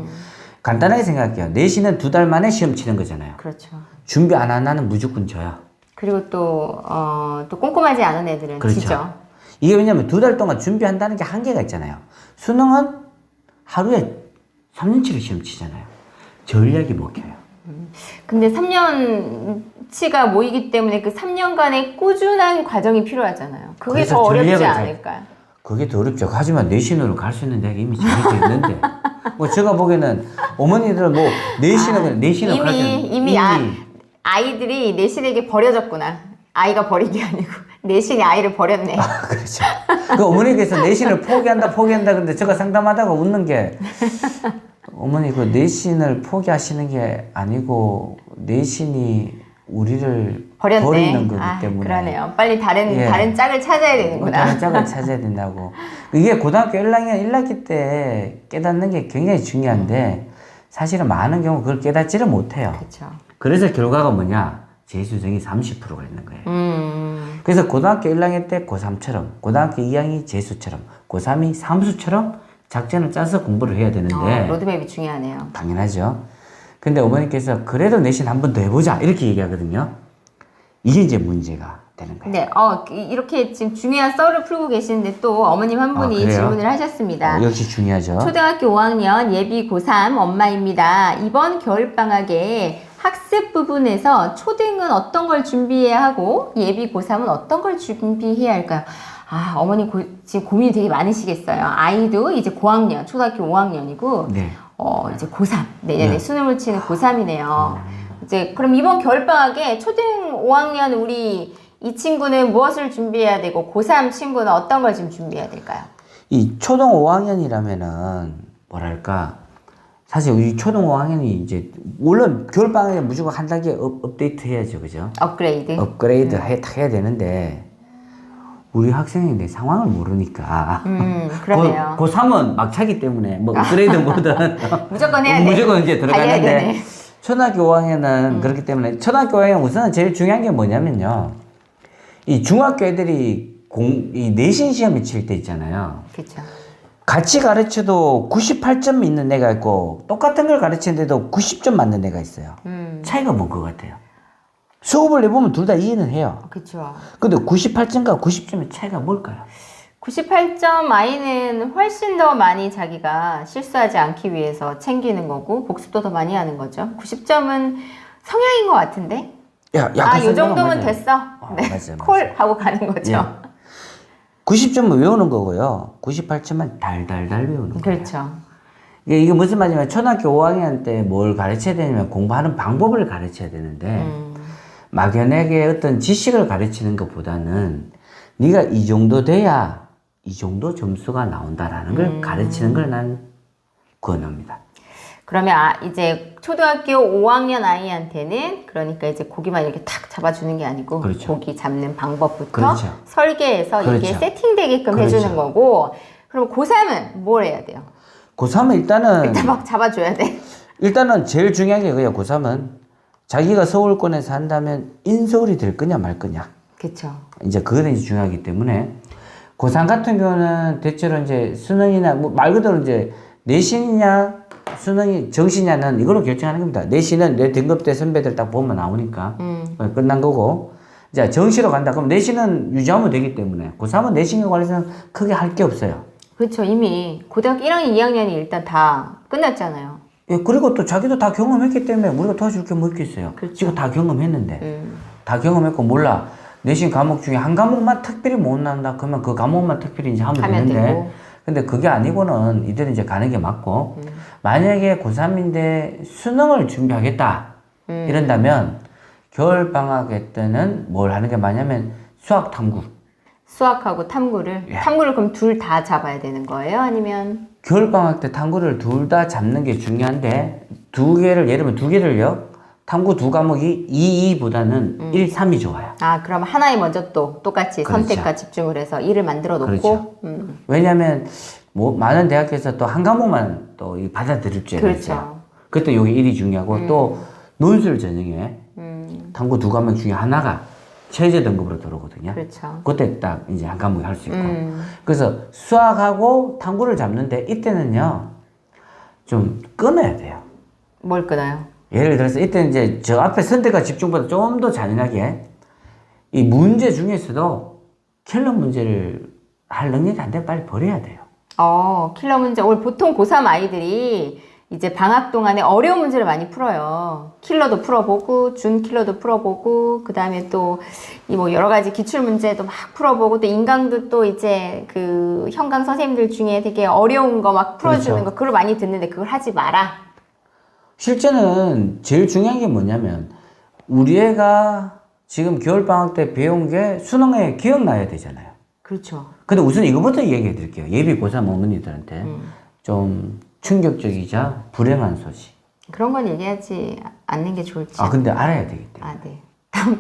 간단하게 생각할게요. 내신은 2달 만에 시험 치는 거잖아요. 그렇죠. 준비 안 하는 무조건 져요. 그리고 또 꼼꼼하지 않은 애들은 그렇죠. 지죠. 이게 왜냐면 2달 동안 준비한다는 게 한계가 있잖아요. 수능은 하루에 3년치를 시험 치잖아요. 전략이 먹혀요. 근데 3년치가 모이기 때문에 그 3년간의 꾸준한 과정이 필요하잖아요. 그게 그래서 더 어렵지 전략을 않을까요? 그게 더 어렵죠. 하지만 내신으로 갈 수 있는 데가 이미 정해져 있는데. 뭐 제가 보기에는 어머니들은 뭐 내신을 그냥 내신을 갈 때는 이미 아이들이 내신에게 버려졌구나. 아이가 버린 게 아니고 내신이 아이를 버렸네. 그렇죠. 그 어머니께서 내신을 포기한다 근데 제가 상담하다가 웃는 게 어머니 그 내신을 포기하시는 게 아니고 내신이 우리를 버렸네. 버리는 거기 때문에. 그러네요. 빨리 다른 예. 다른 짝을 찾아야 되는구나. 다른 짝을 찾아야 된다고. 이게 고등학교 1학년 1학기 때 깨닫는 게 굉장히 중요한데 사실은 많은 경우 그걸 깨닫지를 못해요. 그렇죠. 그래서 결과가 뭐냐? 재수생이 30%가 있는 거예요. 그래서 고등학교 1학년 때 고3처럼, 고등학교 2학년이 재수처럼, 고3이 삼수처럼 작전을 짜서 공부를 해야 되는데 로드맵이 중요하네요. 당연하죠. 근데 어머니께서 그래도 내신 한 번 더 해보자 이렇게 얘기하거든요. 이게 이제 문제가 되는 거예요. 네, 이렇게 지금 중요한 썰을 풀고 계시는데 또 어머님 한 분이 그래요? 질문을 하셨습니다. 역시 중요하죠. 초등학교 5학년 예비 고3 엄마입니다. 이번 겨울방학에 학습 부분에서 초등은 어떤 걸 준비해야 하고 예비 고3은 어떤 걸 준비해야 할까요? 어머니 지금 고민이 되게 많으시겠어요. 아이도 이제 고학년, 초등학교 5학년이고 네. 이제 고3, 내년에 네. 수능을 치는 고3이네요. 이제 그럼 이번 겨울방학에 초등 5학년 우리 이 친구는 무엇을 준비해야 되고 고3 친구는 어떤 걸 지금 준비해야 될까요? 이 초등 5학년이라면은 뭐랄까 사실 우리 초등 5학년이 이제 물론 겨울방학에 무조건 한 단계 업데이트 해야죠, 그죠? 업그레이드 해야 되는데 우리 학생이 내 상황을 모르니까 그러네요. 고3은 막차기 때문에 뭐 업그레이드 뭐든 무조건 해야 돼. 무조건 이제 알려야 들어가는데 되네. 초등학교 5학년은 그렇기 때문에 초등학교 5학년 우선 제일 중요한 게 뭐냐면요. 이 중학교 애들이 이 내신 시험에 칠 때 있잖아요. 그렇죠. 같이 가르쳐도 98점 있는 애가 있고 똑같은 걸 가르치는데도 90점 맞는 애가 있어요. 차이가 뭔 것 같아요? 수업을 해보면 둘 다 이해는 해요. 그렇죠. 근데 98점과 90점의 차이가 뭘까요? 98점 아이는 훨씬 더 많이 자기가 실수하지 않기 위해서 챙기는 거고 복습도 더 많이 하는 거죠. 90점은 성향인 것 같은데? 약간 요 정도면 맞아요. 됐어. 네. 맞아요. 콜 하고 가는 거죠. 예. 90점은 외우는 거고요. 98점은 달달달 외우는 거예요. 그렇죠. 이게 무슨 말이냐면 초등학교 5학년 때 뭘 가르쳐야 되냐면 공부하는 방법을 가르쳐야 되는데 막연하게 어떤 지식을 가르치는 것보다는 네가 이 정도 돼야 이 정도 점수가 나온다라는 걸 가르치는 걸 난 권합니다. 그러면 이제 초등학교 5학년 아이한테는 그러니까 이제 고기만 이렇게 탁 잡아주는 게 아니고 그렇죠. 고기 잡는 방법부터 그렇죠. 설계해서 이게 그렇죠. 세팅되게끔 그렇죠. 해주는 거고 그럼 고3은 뭘 해야 돼요? 고3은 일단은 막 잡아줘야 돼. 일단은 제일 중요한 게 그래요. 고3은 자기가 서울권에서 한다면 인서울이 될 거냐 말 거냐. 그렇죠. 이제 그거는 이제 중요하기 때문에 고3 같은 경우는 대체로 이제 수능이나 뭐 말 그대로 이제 내신이냐 수능이 정시냐는 이걸로 결정하는 겁니다. 내신은 내 등급대 선배들 딱 보면 나오니까 끝난 거고 이제 정시로 간다 그럼 내신은 유지하면 되기 때문에 고3은 내신에 관해서는 크게 할 게 없어요. 그렇죠. 이미 고등학교 1학년, 2학년이 일단 다 끝났잖아요. 예, 그리고 또 자기도 다 경험했기 때문에 우리가 도와줄 게 뭐 있겠어요. 그렇죠. 지금 다 경험했는데 다 경험했고 몰라 내신 과목 중에 한 과목만 특별히 못 난다 그러면 그 과목만 특별히 이제 하면 되는데 되고. 근데 그게 아니고는 이들은 이제 가는 게 맞고 만약에 고3인데 수능을 준비하겠다 이런다면 겨울방학 때는 뭘 하는 게 맞냐면 수학 탐구 수학하고 탐구를 예. 탐구를 그럼 둘 다 잡아야 되는 거예요? 아니면 겨울방학 때 탐구를 둘 다 잡는 게 중요한데 두 개를 예를 들면 두 개를요 탐구 두 과목이 2보다는 1, 3이 좋아요. 그럼 하나에 먼저 또 똑같이 그렇죠. 선택과 집중을 해서 일을 만들어 놓고 그렇죠. 왜냐하면 뭐 많은 대학교에서 또 한 과목만 또 받아들일 줄 알았어요. 그렇죠. 그때 여기 1이 중요하고 또 논술 전형에 탐구 두 과목 중에 하나가 최저 등급으로 들어오거든요. 그렇죠. 그때 딱 이제 한 과목이 할 수 있고. 그래서 수학하고 탐구를 잡는데 이때는요 좀 끊어야 돼요. 뭘 끊어요? 예를 들어서 이때는 이제 저 앞에 선택과 집중보다 좀 더 잔인하게 이 문제 중에서도 킬러 문제를 할 능력이 안 되면 빨리 버려야 돼요. 킬러 문제. 오늘 보통 고3 아이들이 이제 방학 동안에 어려운 문제를 많이 풀어요. 킬러도 풀어보고, 준 킬러도 풀어보고, 그 다음에 또, 이 뭐 여러 가지 기출 문제도 막 풀어보고, 또 인강도 또 이제 그 현강 선생님들 중에 되게 어려운 거 막 풀어주는 그렇죠. 거, 그걸 많이 듣는데 그걸 하지 마라. 실제는 제일 중요한 게 뭐냐면, 우리 애가 지금 겨울방학 때 배운 게 수능에 기억나야 되잖아요. 그렇죠. 근데 우선 이거부터 얘기해 드릴게요. 예비 고3 어머니들한테 좀 충격적이자 불행한 소식. 그런 건 얘기하지 않는 게 좋을지. 아, 근데 알아야 되기 때문에. 아, 네.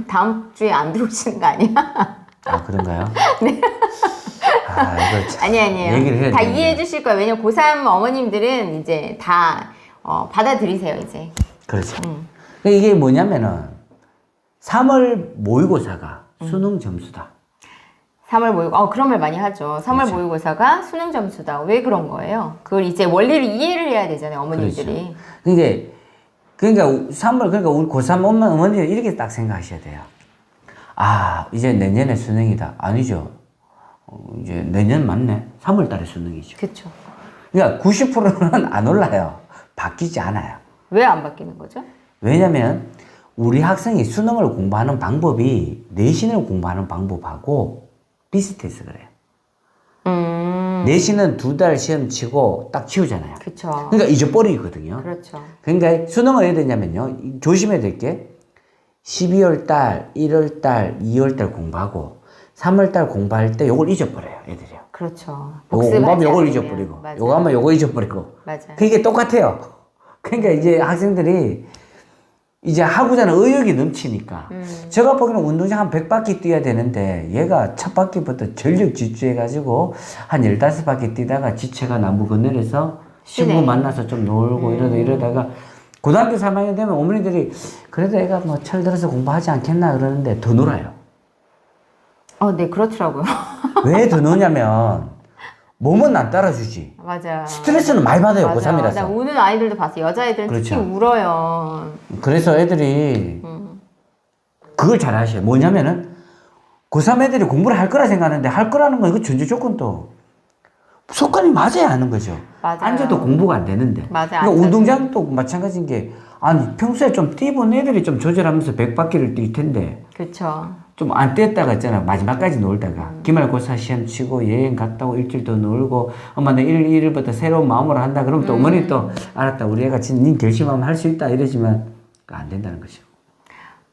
다음 주에 안 들어오시는 거 아니야? 아, 그런가요? 네. 아, 이거 참 아니에요. 얘기를 해야 다 되는데. 이해해 주실 거예요. 왜냐면 고3 어머님들은 이제 다 받아들이세요, 이제. 그렇죠. 그러니까 이게 뭐냐면은 3월 모의고사가 수능 점수다. 3월 모의고, 그런 말 많이 하죠. 3월 그렇죠. 모의고사가 수능 점수다. 왜 그런 거예요? 그걸 이제 원리를 이해를 해야 되잖아요, 어머님들이. 그러니까 3월, 그러니까 우리 고3 어머니는 이렇게 딱 생각하셔야 돼요. 아, 이제 내년에 수능이다. 아니죠. 이제 내년 맞네. 3월 달에 수능이죠. 그쵸. 그러니까 90%는 안 올라요. 바뀌지 않아요. 왜 안 바뀌는 거죠? 왜냐면 우리 학생이 수능을 공부하는 방법이 내신을 공부하는 방법하고 비슷해서 그래요. 내신은 2달 시험 치고 딱 치우잖아요. 그쵸. 그러니까 잊어버리거든요. 그렇죠. 그러니까 수능을 해야 되냐면요. 조심해야 될 게 12월 달, 1월 달, 2월 달 공부하고 3월 달 공부할 때 요걸 잊어버려요, 애들이요. 그렇죠. 요거 공부하면 요걸 않으면. 잊어버리고, 맞아요. 요거 하면 요거 잊어버리고. 맞아요. 그게 똑같아요. 그러니까 이제 학생들이 이제 하고자는 의욕이 넘치니까. 제가 보기에는 운동장 한 100바퀴 뛰어야 되는데 얘가 첫 바퀴부터 전력 질주해가지고 한 15바퀴 뛰다가 지체가 나무 건너려서 친구 쉬네. 만나서 좀 놀고 이러다가 고등학교 3학년 되면 어머니들이 그래도 애가 뭐 철 들어서 공부하지 않겠나 그러는데 더 놀아요. 네, 그렇더라고요. 왜 더 노냐면 몸은 안 따라주지. 맞아. 스트레스는 많이 받아요, 맞아. 나 고3이라서. 우는 아이들도 봤어. 여자애들은 그렇죠. 특히 울어요. 그래서 애들이 그걸 잘 아셔요. 뭐냐면은 고3 애들이 공부를 할 거라 생각하는데 할 거라는 건 이거 전제 조건도 속관이 맞아야 하는 거죠. 맞아요. 앉아도 공부가 안 되는데. 맞아, 그러니까 운동장도 마찬가지인 게 아니 평소에 좀 뛰본 애들이 좀 조절하면서 100바퀴를 뛸 텐데 그쵸. 좀 안 뛰었다가 있잖아. 마지막까지 놀다가 기말고사 시험 치고 여행 갔다 오고 일주일 더 놀고 엄마 나 1일부터 새로운 마음으로 한다. 그러면 또 어머니 또 알았다. 우리 애가 진짜 니 결심하면 할 수 있다 이러지만 안 된다는 거죠.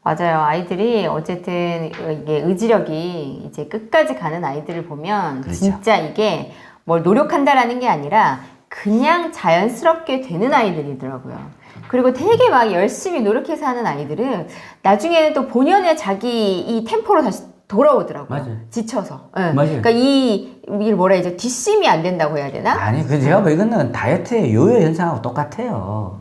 맞아요. 아이들이 어쨌든 이게 의지력이 이제 끝까지 가는 아이들을 보면 그렇죠. 진짜 이게 뭘 노력한다라는 게 아니라 그냥 자연스럽게 되는 아이들이더라고요. 그리고 되게 막 열심히 노력해서 하는 아이들은 나중에는 또 본연의 자기 이 템포로 다시 돌아오더라고요. 맞아요. 지쳐서. 예. 맞아요. 그러니까 이게 뭐라 해야죠? 뒷심이 안 된다고 해야 되나? 아니, 그 제가 뭐 이거는 다이어트의 요요 현상하고 똑같아요.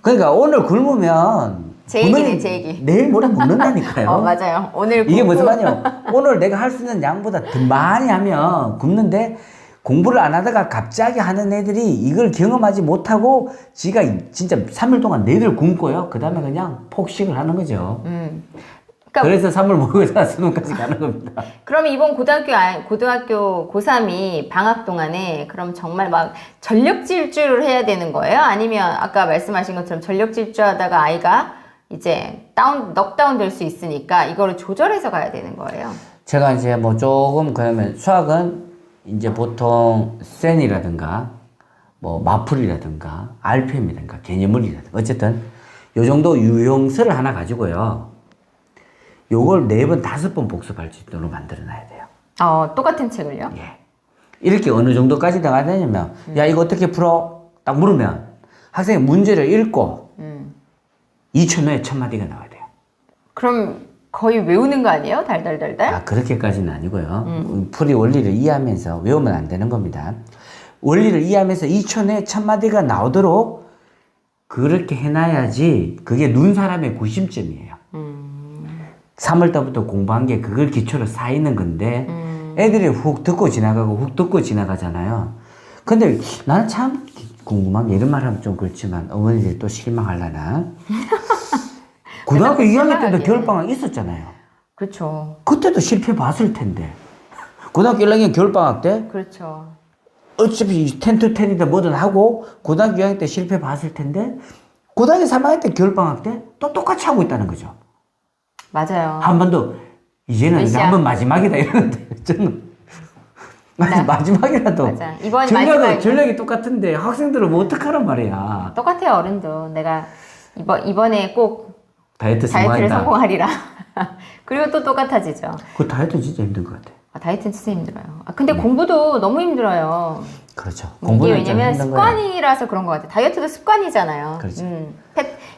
그러니까 오늘 굶으면 제 얘기네, 분명히 제 얘기. 내일 모레 먹는다니까요. 맞아요. 오늘 이게 굶고- 무슨 말이에요? 오늘 내가 할 수 있는 양보다 더 많이 하면 굶는데 공부를 안 하다가 갑자기 하는 애들이 이걸 경험하지 못하고 지가 진짜 3일 동안 내들 굶고요. 그 다음에 그냥 폭식을 하는 거죠. 그러니까 그래서 3월 모의고사 수능까지 가는 겁니다. 그럼 이번 고등학교 고3이 방학 동안에 그럼 정말 막 전력 질주를 해야 되는 거예요? 아니면 아까 말씀하신 것처럼 전력 질주하다가 아이가 이제 넉다운 될 수 있으니까 이거를 조절해서 가야 되는 거예요? 제가 이제 뭐 조금 그러면 수학은 이제 보통 센이라든가 뭐 마플이라든가 RPM이라든가 개념물이라든가 어쨌든 요 정도 유형서를 하나 가지고요. 요걸 4번, 5번 복습할 수 있도록 만들어 놔야 돼요. 똑같은 책을요? 예. 이렇게 어느 정도까지 나가야 되냐면 야 이거 어떻게 풀어? 딱 물으면 학생이 문제를 읽고 2초 내에 첫 마디가 나와야 돼요. 그럼 거의 외우는 거 아니에요? 달달달달? 아, 그렇게까지는 아니고요. 풀이 원리를 이해하면서 외우면 안 되는 겁니다. 원리를 이해하면서 2초 내에 첫 마디가 나오도록 그렇게 해놔야지 그게 눈 사람의 구심점이에요. 3월 달부터 공부한 게 그걸 기초로 쌓이는 건데 애들이 훅 듣고 지나가고 훅 듣고 지나가잖아요. 근데 나는 참 궁금한 게 이런 말 하면 좀 그렇지만 어머니들이 또 실망하려나? 고등학교 2학년 때도 겨울방학 있었잖아요. 그렇죠. 그때도 실패 봤을 텐데. 고등학교 1학년 겨울방학 때 그렇죠. 어차피 10-10이든 뭐든 하고 고등학교 2학년 때 실패 봤을 텐데 고등학교 3학년 때 겨울방학 때 또 똑같이 하고 있다는 거죠. 맞아요. 한 번도 이제는 몇 이제 시야? 한 번 마지막이다 이러는데 저는 마지막이라도 맞아. 이번 마지막 전략이 똑같은데 학생들은 뭐 어떡하란 말이야. 똑같아요, 어른도. 내가 이번에 꼭 다이어트 다이어트를 성공한다. 성공하리라. 그리고 또 똑같아지죠. 그 다이어트 진짜 힘든 것 같아. 다이어트는 진짜 힘들어요. 근데 공부도 너무 힘들어요. 그렇죠. 이게 공부는 왜냐면 좀 힘든 거예요. 습관이라서 그런 것 같아요. 다이어트도 습관이잖아요. 그렇죠.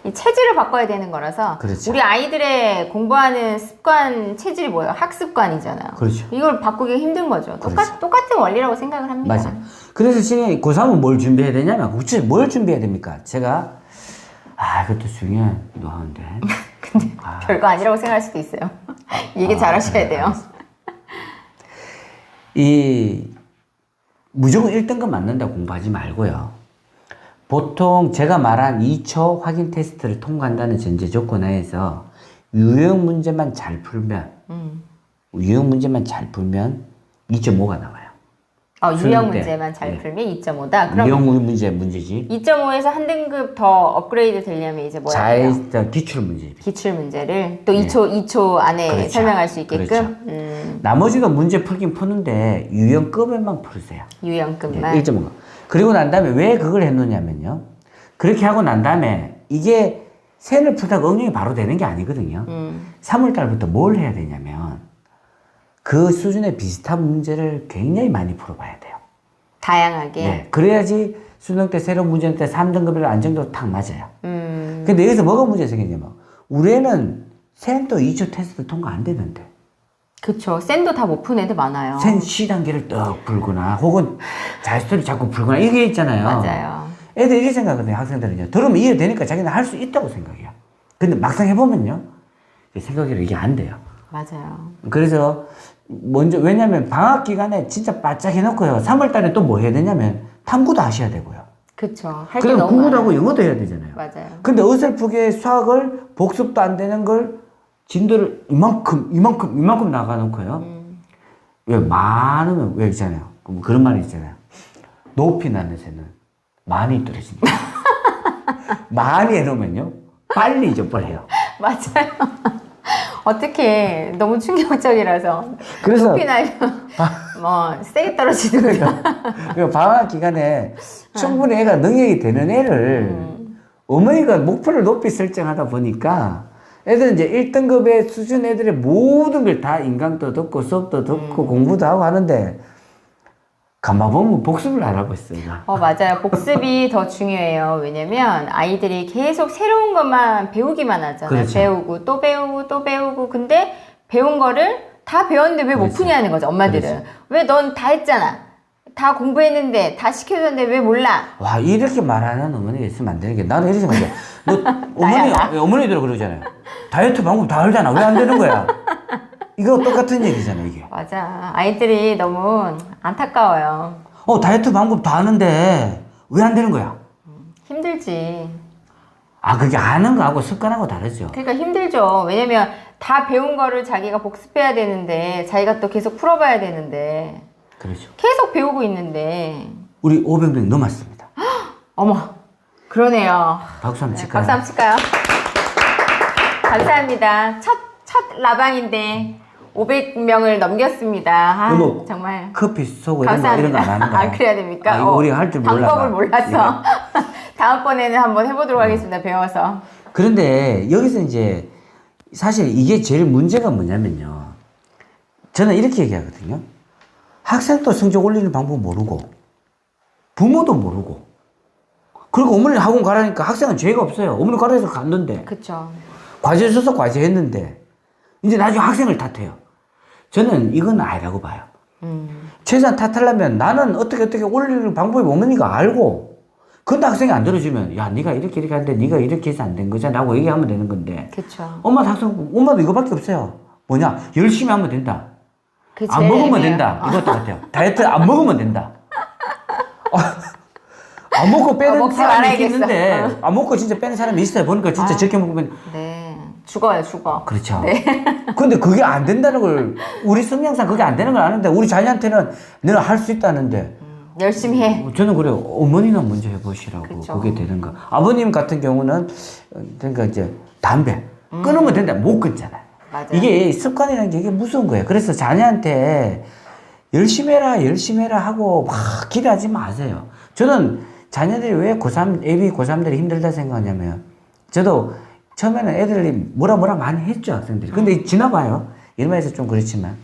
이 체질을 바꿔야 되는 거라서 그렇죠. 우리 아이들의 공부하는 습관, 체질이 뭐예요? 학습관이잖아요. 그렇죠. 이걸 바꾸기 힘든 거죠. 그렇죠. 똑같은 원리라고 생각을 합니다. 맞아요. 그래서 지금 고3은 뭘 준비해야 되냐면 구체 뭘 준비해야 됩니까? 제가 이것도 중요한 노하우인데 근데 별거 아니라고 생각할 수도 있어요. 얘기 잘 하셔야 돼요. 이 무조건 1등급 맞는다 공부하지 말고요. 보통 제가 말한 2초 확인 테스트를 통과한다는 전제 조건 하에서 유형 문제만 잘 풀면 유형 문제만 잘 풀면 2.5가 나와요. 유형 때. 문제만 잘 네. 풀면 2.5다. 그럼 유형 문제지. 2.5에서 한 등급 더 업그레이드 되려면 이제 뭐야 돼요? 기출 문제지. 기출 문제를 또 2초 안에 그렇죠. 설명할 수 있게끔 그렇죠. 나머지도 문제 풀긴 푸는데 유형급에만 풀으세요. 유형급만. 1.5. 그리고 난 다음에 왜 그걸 했느냐면요. 그렇게 하고 난 다음에 이게 세를 풀다가 응용이 바로 되는 게 아니거든요. 3월 달부터 뭘 해야 되냐면 그 수준에 비슷한 문제를 굉장히 많이 풀어봐야 돼요. 다양하게. 네. 그래야지 수능 때 새로운 문제 때 3등급을 안정적으로 탁 맞아요. 근데 여기서 뭐가 문제가 생기냐면 우리 애는 센도 2초 테스트 통과 안 되는데 그쵸. 쌤도 다 못 푼 애들 많아요. 센 C단계를 떡 풀거나 혹은 자유스토리 자꾸 풀거나 이게 있잖아요. 맞아요. 애들 이렇게 생각하거든요. 학생들은요. 들으면 이해되니까 자기는 할 수 있다고 생각해요. 근데 막상 해보면요. 생각대로 이게 안 돼요. 맞아요. 그래서 먼저 왜냐면 방학 기간에 진짜 바짝 해놓고요. 3월 달에 또 뭐 해야 되냐면 탐구도 하셔야 되고요. 그쵸. 할 게 그럼 너무 국어도 하고 많아요. 영어도 해야 되잖아요. 맞아요. 근데 어설프게 수학을 복습도 안 되는 걸 진도를 이만큼 나가놓고요. 왜 많으면 왜 있잖아요. 그런 말이 있잖아요. 높이 나는 새는 많이 떨어진다. 많이 해놓으면요. 빨리 잊어버려요. 맞아요. 어떻게 너무 충격적이라서 그래서 높이 날면 뭐 세게 떨어지는 거. 방학 기간에 충분히 애가 능력이 되는 애를 어머니가 목표를 높이 설정하다 보니까 애들은 이제 1등급의 수준 애들의 모든 걸 다 인강도 듣고 수업도 듣고 공부도 하고 하는데 가만 보면 복습을 안 하고 있어요. 맞아요. 복습이 더 중요해요. 왜냐면 아이들이 계속 새로운 것만 배우기만 하잖아요. 그렇죠. 배우고 또 배우고 또 배우고. 근데 배운 거를 다 배웠는데 왜 못 그렇죠. 푸냐는 거죠. 엄마들은. 그렇죠. 왜 넌 다 했잖아. 다 공부했는데 다 시켜줬는데 왜 몰라? 와 이렇게 말하는 어머니가 있으면 안 되는 게 나는 이렇게 생각해. 너 어머니들 그러잖아요. 다이어트 방법 다 알잖아. 왜 안 되는 거야? 이거 똑같은 얘기잖아 이게. 맞아. 아이들이 너무 안타까워요. 다이어트 방법 다 아는데 왜 안 되는 거야? 힘들지. 그게 아는 거하고 습관하고 다르죠. 그러니까 힘들죠. 왜냐면 다 배운 거를 자기가 복습해야 되는데 자기가 또 계속 풀어봐야 되는데 그렇죠. 계속 배우고 있는데 우리 500명 넘었습니다. 어머 그러네요. 박수 한번 칠까요? 박수 한번 칠까요? 감사합니다. 첫 라방인데 500명을 넘겼습니다. 뭐 정말 커피 쏘고 이런 거 안 하는 거야? 그래야 됩니까? 이거 우리가 할 줄 몰라. 방법을 몰라서 다음번에는 한번 해보도록 하겠습니다. 배워서. 그런데 여기서 이제 사실 이게 제일 문제가 뭐냐면요. 저는 이렇게 얘기하거든요. 학생도 성적 올리는 방법 모르고 부모도 모르고 그리고 어머니 학원 가라니까 학생은 죄가 없어요. 어머니 가라해서 갔는데 그쵸. 과제 써서 과제 했는데 이제 나중에 학생을 탓해요. 저는 이건 아니라고 봐요. 최소한 탓하려면 나는 어떻게 올리는 방법이 어머니가 알고 근데 학생이 안 들어주면 야 네가 이렇게 하는데 네가 이렇게 해서 안 된 거잖아 라고 얘기하면 되는 건데 그쵸. 엄마도 이거밖에 없어요. 뭐냐 열심히 하면 된다. 그게 안 제일 먹으면 애매해요. 된다. 이것도 같아요. 다이어트 안 먹으면 된다. 안 먹고 빼는 먹지 사람이 말아야겠어. 있는데 안 먹고 진짜 빼는 사람이 있어요. 보니까 진짜 적게 먹으면 네. 죽어요, 죽어. 그렇죠. 근데 그게 안 된다는 걸 우리 성향상 그게 안 되는 걸 아는데 우리 자녀한테는 너는 할 수 있다는데 열심히 해. 저는 그래요. 어머니가 먼저 해보시라고 그쵸. 그게 되는 거. 아버님 같은 경우는 그러니까 이제 담배 끊으면 된다 못 끊잖아요. 맞아요. 이게 습관이라는 게 이게 무서운 거예요. 그래서 자녀한테 열심히 해라 열심히 해라 하고 막 기대하지 마세요. 저는 자녀들이 왜 고3 예비 고3들이 힘들다 생각하냐면 저도 처음에는 애들이 뭐라 많이 했죠 학생들이. 근데 지나봐요. 이런 말해서 좀 그렇지만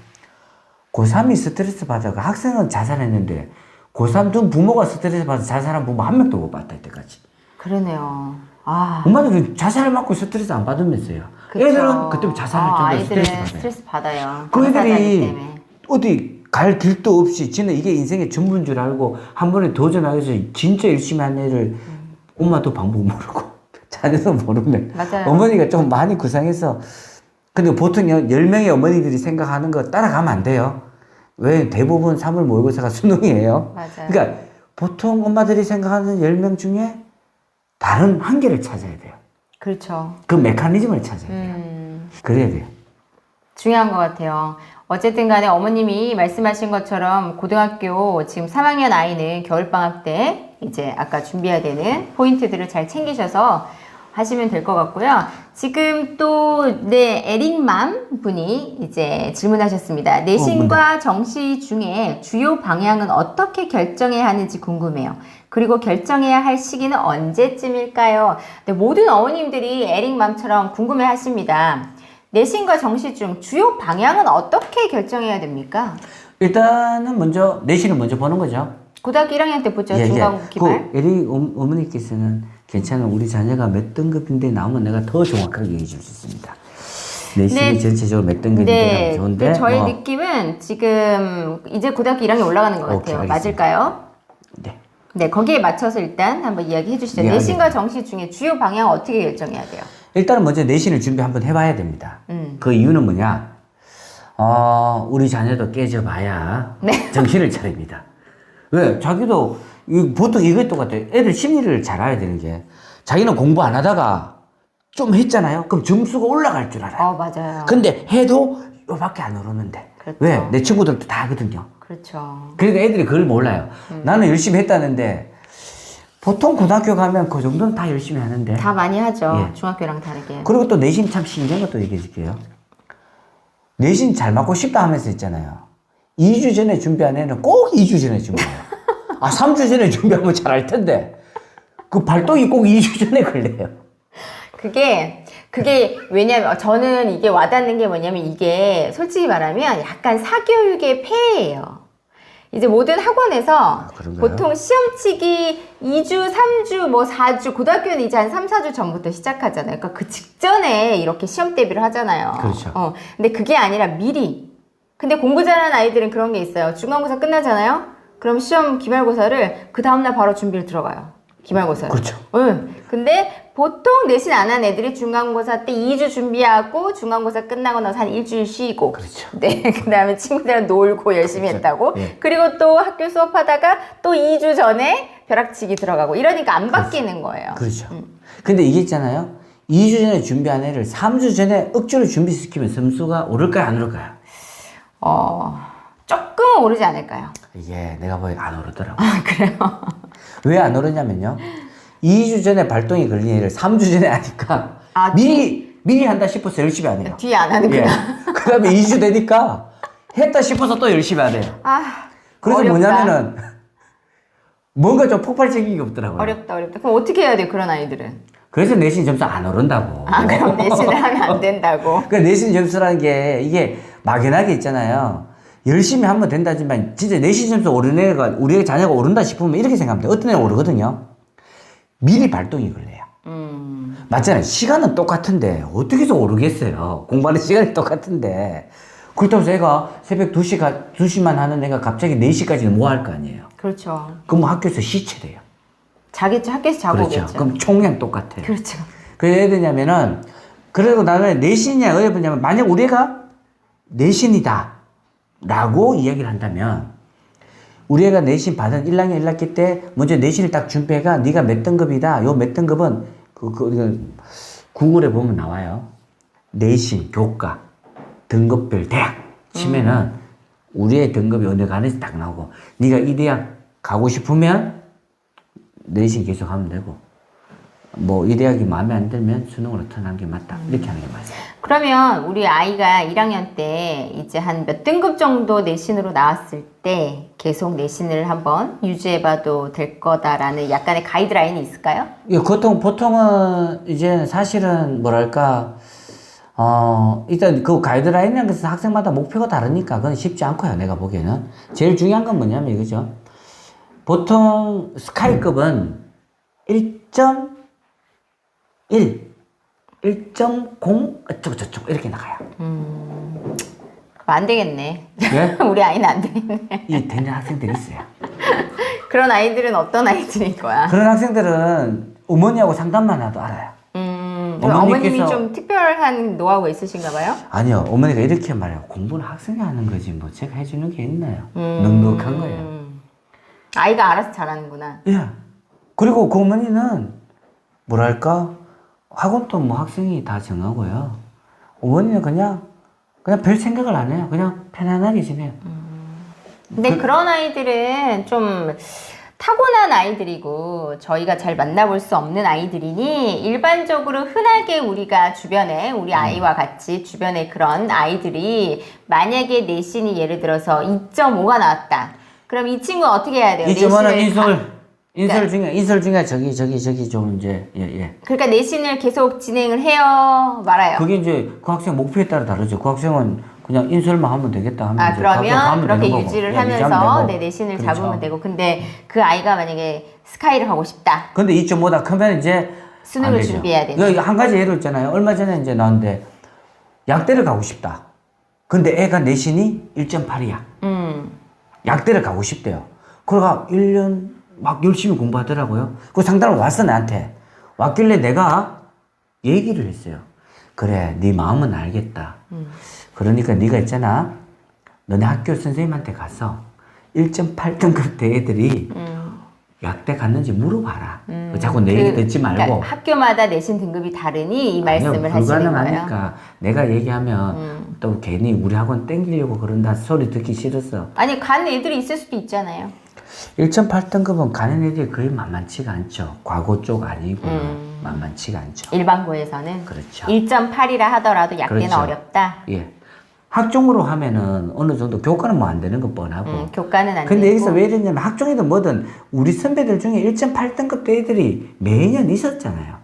고3이 스트레스 받아가 학생은 자살했는데 고3 둔 부모가 스트레스 받아 자살한 부모 한 명도 못 봤다 이때까지. 그러네요. 아. 엄마들은 자살을 맞고 스트레스 안 받으면서요. 그쵸. 애들은 그때 자살할 정도로 아이들은 스트레스 받아요. 스트레스 받아요. 그 당사자이기 애들이 때문에. 어디 갈 길도 없이 지는 이게 인생의 전부인 줄 알고 한 번에 도전하기 위해서 진짜 열심히 한 애를 엄마도 방법 모르고 자녀도 모르네. 맞아요. 어머니가 좀 많이 구상해서 근데 보통 10명의 어머니들이 생각하는 거 따라가면 안 돼요. 왜 대부분 3월 모의고사가 수능이에요. 맞아요. 그러니까 보통 엄마들이 생각하는 10명 중에 다른 한계를 찾아야 돼요. 그렇죠. 그 메커니즘을 찾아야 돼요. 그래야 돼요. 중요한 것 같아요. 어쨌든 간에 어머님이 말씀하신 것처럼 고등학교 지금 3학년 아이는 겨울방학 때 이제 아까 준비해야 되는 포인트들을 잘 챙기셔서 하시면 될 것 같고요. 지금 또, 네, 에릭맘 분이 이제 질문하셨습니다. 내신과 정시 중에 주요 방향은 어떻게 결정해야 하는지 궁금해요. 그리고 결정해야 할 시기는 언제쯤일까요? 네, 모든 어머님들이 에릭맘처럼 궁금해 하십니다. 내신과 정시 중 주요 방향은 어떻게 결정해야 됩니까? 일단은 먼저 내신을 먼저 보는 거죠. 고등학교 1학년 때 보죠. 중간고 기말. 그 에리 어머니께서는 괜찮아 우리 자녀가 몇 등급인데 나오면 내가 더 정확하게 얘기해 줄 수 있습니다. 내신이 네. 전체적으로 몇 등급인데 네, 좋은데 근데 저의 느낌은 지금 이제 고등학교 1학년 올라가는 것 오케이, 같아요. 알겠습니다. 맞을까요? 네. 네, 거기에 맞춰서 일단 한번 이야기해 주시죠. 네, 내신과 알겠습니다. 정시 중에 주요 방향 어떻게 결정해야 돼요? 일단은 먼저 내신을 준비 한번 해봐야 됩니다. 그 이유는 뭐냐? 우리 자녀도 깨져봐야 네. 정신을 차립니다. 왜? 자기도 보통 이거 똑같아요. 애들 심리를 잘 알아야 되는 게 자기는 공부 안 하다가 좀 했잖아요. 그럼 점수가 올라갈 줄 알아요. 맞아요. 근데 해도 요밖에 안 오르는데. 그렇죠. 왜? 내 친구들도 다 하거든요. 그렇죠. 그러니까 애들이 그걸 몰라요. 나는 열심히 했다는데 보통 고등학교 가면 그 정도는 다 열심히 하는데. 다 많이 하죠. 예. 중학교랑 다르게. 그리고 또 내신 참 신기한 것도 얘기해 줄게요. 내신 잘 맞고 싶다 하면서 있잖아요. 2주 전에 준비한 애는 꼭 2주 전에 준비해요. 3주 전에 준비하면 잘할 텐데. 그 발동이 꼭 2주 전에 걸려요. 그게 왜냐면 저는 이게 와닿는 게 뭐냐면 이게 솔직히 말하면 약간 사교육의 폐해예요. 이제 모든 학원에서 그런가요? 보통 시험치기 2주, 3주, 뭐 4주, 고등학교는 이제 한 3, 4주 전부터 시작하잖아요. 그러니까 그 직전에 이렇게 시험 대비를 하잖아요. 그렇죠. 근데 그게 아니라 미리. 근데 공부 잘하는 아이들은 그런 게 있어요. 중간고사 끝나잖아요? 그럼 시험 기말고사를 그 다음날 바로 준비를 들어가요. 기말고사를. 그렇죠. 응. 근데 보통 내신 안 한 애들이 중간고사 때 2주 준비하고 중간고사 끝나고 나서 한 일주일 쉬고. 그렇죠. 네. 그 다음에 친구들이랑 놀고 열심히 그렇죠. 했다고. 예. 그리고 또 학교 수업하다가 또 2주 전에 벼락치기 들어가고. 이러니까 안 바뀌는 거예요. 그렇죠. 근데 이게 있잖아요. 2주 전에 준비한 애를 3주 전에 억지로 준비시키면 점수가 오를까요? 안 오를까요? 조금 오르지 않을까요? 이게 내가 보기엔 안 오르더라고. 그래요? 왜 안 오르냐면요. 2주 전에 발동이 걸린 애를 3주 전에 하니까 미리 한다 싶어서 열심히 안 해요. 뒤에 안 하는구나. 그 다음에 2주 되니까 했다 싶어서 또 열심히 안 해요. 그래서 어렵다. 뭐냐면은 뭔가 좀 폭발적인 게 없더라고요. 어렵다. 그럼 어떻게 해야 돼요, 그런 아이들은? 그래서 내신 점수 안 오른다고. 그럼 내신을 하면 안 된다고. 그 내신 점수라는 게 이게 막연하게 있잖아요. 열심히 하면 된다지만 진짜 내신 점수 오르는 애가 우리 자녀가 오른다 싶으면 이렇게 생각합니다. 어떤 애는 오르거든요. 미리 발동이 걸려요. 맞잖아요. 시간은 똑같은데 어떻게 해서 오르겠어요. 공부하는 시간이 똑같은데. 그렇다고 해서 애가 새벽 2시만 하는 애가 갑자기 4시까지는 뭐 할 거 아니에요. 그렇죠. 그럼 학교에서 시체돼요. 자겠죠. 학교에서 자고 그렇죠. 오겠죠. 그럼 총량 똑같아요. 그렇죠. 그래서 해야 되냐면은, 그리고 나는 내신이냐, 왜 보냐면, 만약 우리 애가 내신이다. 라고 이야기를 한다면, 우리 애가 내신 받은 1학년 1학기 때, 먼저 내신을 딱 준비해가, 네가 몇 등급이다. 요 몇 등급은, 구글에 보면 나와요. 내신, 교과, 등급별 대학 치면은, 우리의 등급이 어느 간에서 딱 나오고, 네가 이 대학 가고 싶으면 내신 계속 하면 되고, 뭐 이 대학이 마음에 안 들면 수능으로 턴하는 게 맞다. 이렇게 하는 게 맞아요. 그러면 우리 아이가 1학년 때 이제 한 몇 등급 정도 내신으로 나왔을 때 계속 내신을 한번 유지해봐도 될 거다라는 약간의 가이드라인이 있을까요? 예, 보통은 이제 사실은 뭐랄까, 일단 그 가이드라인이라는 것은 학생마다 목표가 다르니까 그건 쉽지 않고요. 내가 보기에는. 제일 중요한 건 뭐냐면 이거죠. 보통 스카이급은 1.1, 1.0 어쩌고저쩌고 이렇게 나가요. 안 되겠네. 예? 우리 아이는 안 되겠네. 이 되는 학생들이 있어요. 그런 아이들은 어떤 아이들일 거야? 그런 학생들은 어머니하고 상담만 해도 알아요. 어머님이 좀 특별한 노하우가 있으신가 봐요? 아니요, 어머니가 이렇게 말해요. 공부는 학생이 하는 거지 뭐 제가 해주는 게 있나요? 넉넉한 거예요. 아이가 알아서 잘하는구나. 예. 그리고 그 어머니는 뭐랄까 학원도 뭐 학생이 다 정하고요. 어머니는 그냥 별 생각을 안 해요. 그냥 편안하게 지내요. 근데 그런 아이들은 좀 타고난 아이들이고 저희가 잘 만나볼 수 없는 아이들이니 일반적으로 흔하게 우리가 주변에 우리 아이와 같이 주변에 그런 아이들이 만약에 내신이 예를 들어서 2.5가 나왔다. 그럼 이 친구는 어떻게 해야 돼요? 2.5는 인설 중에 저기 좀 이제 예. 그러니까 내신을 계속 진행을 해요, 말아요. 그게 이제 그 학생 목표에 따라 다르죠. 그 학생은 그냥 인설만 하면 되겠다 하면 이제 그러면 그렇게 되는 유지를 거고. 하면서 내 내신을 그렇죠. 잡으면 되고 근데 그 아이가 만약에 스카이를 가고 싶다. 근데 2.5다 크면 이제 수능을 안 되죠. 준비해야 되죠. 여기 한 가지 예를 있잖아요. 얼마 전에 이제 나왔는데 약대를 가고 싶다. 근데 애가 내신이 1.8이야. 약대를 가고 싶대요. 그러가 1년 막 열심히 공부하더라고요. 그 상담을 왔어, 나한테. 왔길래 내가 얘기를 했어요. 그래, 네 마음은 알겠다. 그러니까 네가 있잖아. 너네 학교 선생님한테 가서 1.8등급 대 애들이 약대 갔는지 물어봐라. 자꾸 내 얘기 듣지 말고. 그러니까 학교마다 내신 등급이 다르니 이 말씀을 하시는 거예요. 불가능하니까 내가 얘기하면 또 괜히 우리 학원 땡기려고 그런다 소리 듣기 싫었어. 아니 간 애들이 있을 수도 있잖아요. 1.8등급은 가는 애들이 거의 만만치가 않죠. 과고 쪽 아니고 만만치가 않죠. 일반고에서는 그렇죠. 1.8이라 하더라도 약대는 그렇죠. 어렵다. 예. 학종으로 하면은 어느 정도 교과는 뭐 안 되는 건 뻔하고. 교과는 안 근데 되고. 여기서 왜 이러냐면 학종이든 뭐든 우리 선배들 중에 1.8등급 애들이 매년 있었잖아요.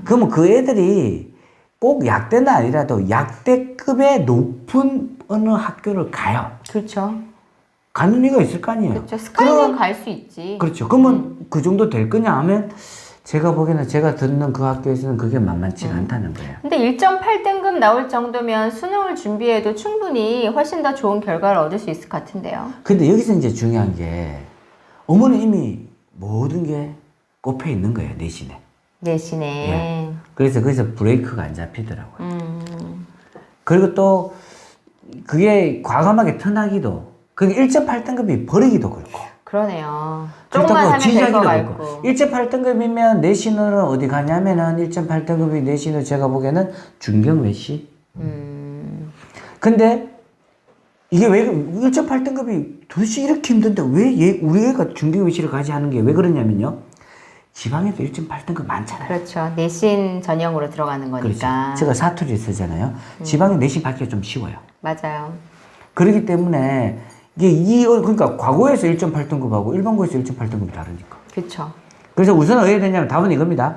그러면 그 애들이 꼭 약대는 아니라도 약대급의 높은 어느 학교를 가요. 그렇죠. 가는 이유가 있을 거 아니에요. 그렇죠. 스카이는 갈 수 있지. 그렇죠. 그러면 그 정도 될 거냐 하면 제가 보기에는 제가 듣는 그 학교에서는 그게 만만치가 않다는 거예요. 근데 1.8등급 나올 정도면 수능을 준비해도 충분히 훨씬 더 좋은 결과를 얻을 수 있을 것 같은데요. 근데 여기서 이제 중요한 게 어머니 이미 모든 게 꼽혀 있는 거예요, 내신에. 내신에. 예. 그래서 거기서 브레이크가 안 잡히더라고요. 그리고 또 그게 과감하게 턴하기도 그게 1.8등급이 버리기도 그렇고. 그러네요. 조금만 하면 될 거 같고. 1.8등급이면 내신으로 어디 가냐면은 1.8등급이 내신으로 제가 보기에는 중경외시. 근데 이게 왜 1.8등급이 도대체 이렇게 힘든데 왜 우리 애가 중경외시를 가지 하는 게 왜 그러냐면요. 지방에도 1.8등급 많잖아요. 그렇죠. 내신 전형으로 들어가는 거니까. 그렇죠. 제가 사투리 쓰잖아요. 지방에 내신 받기가 좀 쉬워요. 맞아요. 그렇기 때문에 그러니까 과거에서 1.8등급하고 일반고에서 1.8등급이 다르니까. 그렇죠. 그래서 우선 어떻게 되냐면 답은 이겁니다.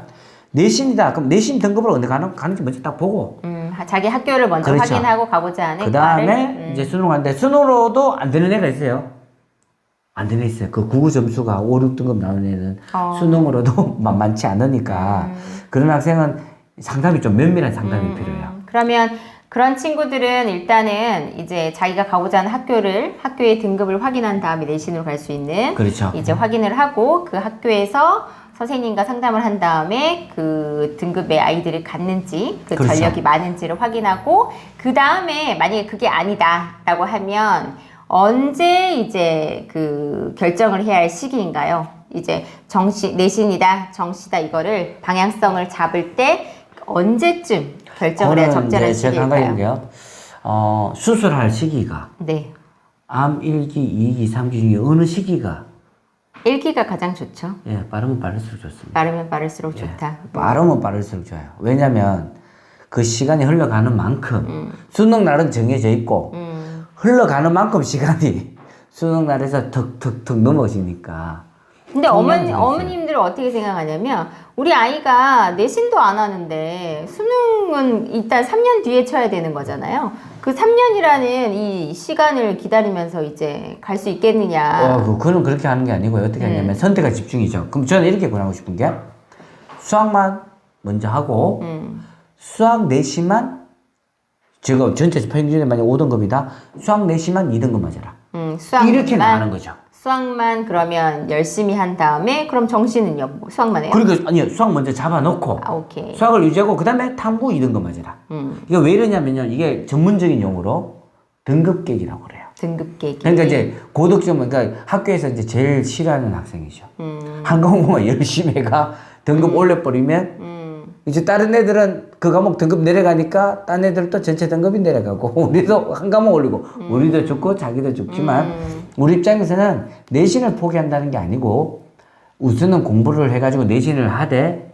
내신이다. 그럼 내신 등급을 어디 가는지 먼저 딱 보고. 자기 학교를 먼저 그렇죠. 확인하고 가보자 하는 그 다음에 이제 수능 하는데 수능으로도 안 되는 애가 있어요. 안 되는 애 있어요. 그 국어 점수가 5, 6등급 나오는 애는 수능으로도 만만치 않으니까 그런 학생은 상담이 좀 면밀한 상담이 필요해요. 그러면 그런 친구들은 일단은 이제 자기가 가고자 하는 학교의 등급을 확인한 다음에 내신으로 갈 수 있는 그렇죠. 이제 확인을 하고 그 학교에서 선생님과 상담을 한 다음에 그 등급의 아이들을 갔는지 그 그렇죠. 전력이 많은지를 확인하고 그 다음에 만약에 그게 아니다라고 하면 언제 이제 그 결정을 해야 할 시기인가요? 이제 내신이다, 정시다 이거를 방향성을 잡을 때 언제쯤 결정을 해야 적절한 제가 한 가지 시기일까요? 볼게요. 수술할 시기가 네. 암 1기, 2기, 3기 중에 어느 시기가 읽기가 가장 좋죠. 예, 빠르면 빠를수록 좋습니다. 빠르면 빠를수록 좋다. 빠르면 빠를수록 좋아요. 왜냐면 그 시간이 흘러가는 만큼 수능 날은 정해져 있고 흘러가는 만큼 시간이 수능 날에서 턱턱턱 넘어지니까. 근데 중요한 점이 있어요. 어머님들은 어떻게 생각하냐면 우리 아이가 내신도 안 하는데 수능은 일단 3년 뒤에 쳐야 되는 거잖아요. 그 3년이라는 이 시간을 기다리면서 이제 갈 수 있겠느냐. 그거는 그렇게 하는 게 아니고요. 어떻게 하냐면 선택과 집중이죠. 그럼 저는 이렇게 권하고 싶은 게 수학만 먼저 하고 수학 내신만 제가 전체 평균에 만약 5등급이다. 수학 내신만 2등급 맞아라. 수학만, 이렇게 나가는 거죠. 수학만 그러면 열심히 한 다음에 그럼 정시는요? 뭐 수학만 해요? 그러니까 아니요. 수학 먼저 잡아놓고 오케이. 수학을 유지하고 그 다음에 탐구 2등급 맞아라. 이게 왜 이러냐면요. 이게 전문적인 용어로 등급계기라고 그래요. 등급계기. 그러니까 이제 고득점, 그러니까 학교에서 이제 제일 싫어하는 학생이죠. 한 과목만 열심히 해가 등급 올려버리면 이제 다른 애들은 그 과목 등급 내려가니까 딴 애들도 전체 등급이 내려가고 우리도 한 과목 올리고 우리도 죽고 자기도 죽지만 우리 입장에서는 내신을 포기한다는 게 아니고 우선은 공부를 해가지고 내신을 하되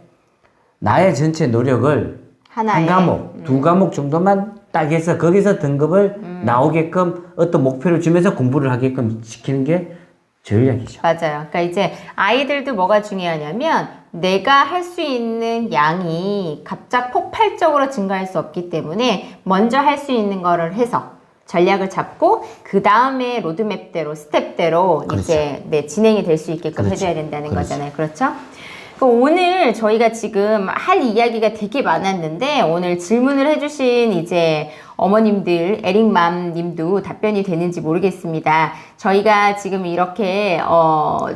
나의 전체 노력을 하나에. 한 과목, 두 과목 정도만 딱 해서 거기서 등급을 나오게끔 어떤 목표를 주면서 공부를 하게끔 시키는 게 전략이죠. 맞아요. 그러니까 이제 아이들도 뭐가 중요하냐면 내가 할 수 있는 양이 갑작 폭발적으로 증가할 수 없기 때문에 먼저 할 수 있는 거를 해서 전략을 잡고 그 다음에 로드맵대로 스텝대로 그렇죠. 이제 진행이 될 수 있게끔 그렇죠. 해줘야 된다는 그렇죠. 거잖아요. 그렇죠? 오늘 저희가 지금 할 이야기가 되게 많았는데 오늘 질문을 해주신 이제 어머님들 에릭맘 님도 답변이 되는지 모르겠습니다. 저희가 지금 이렇게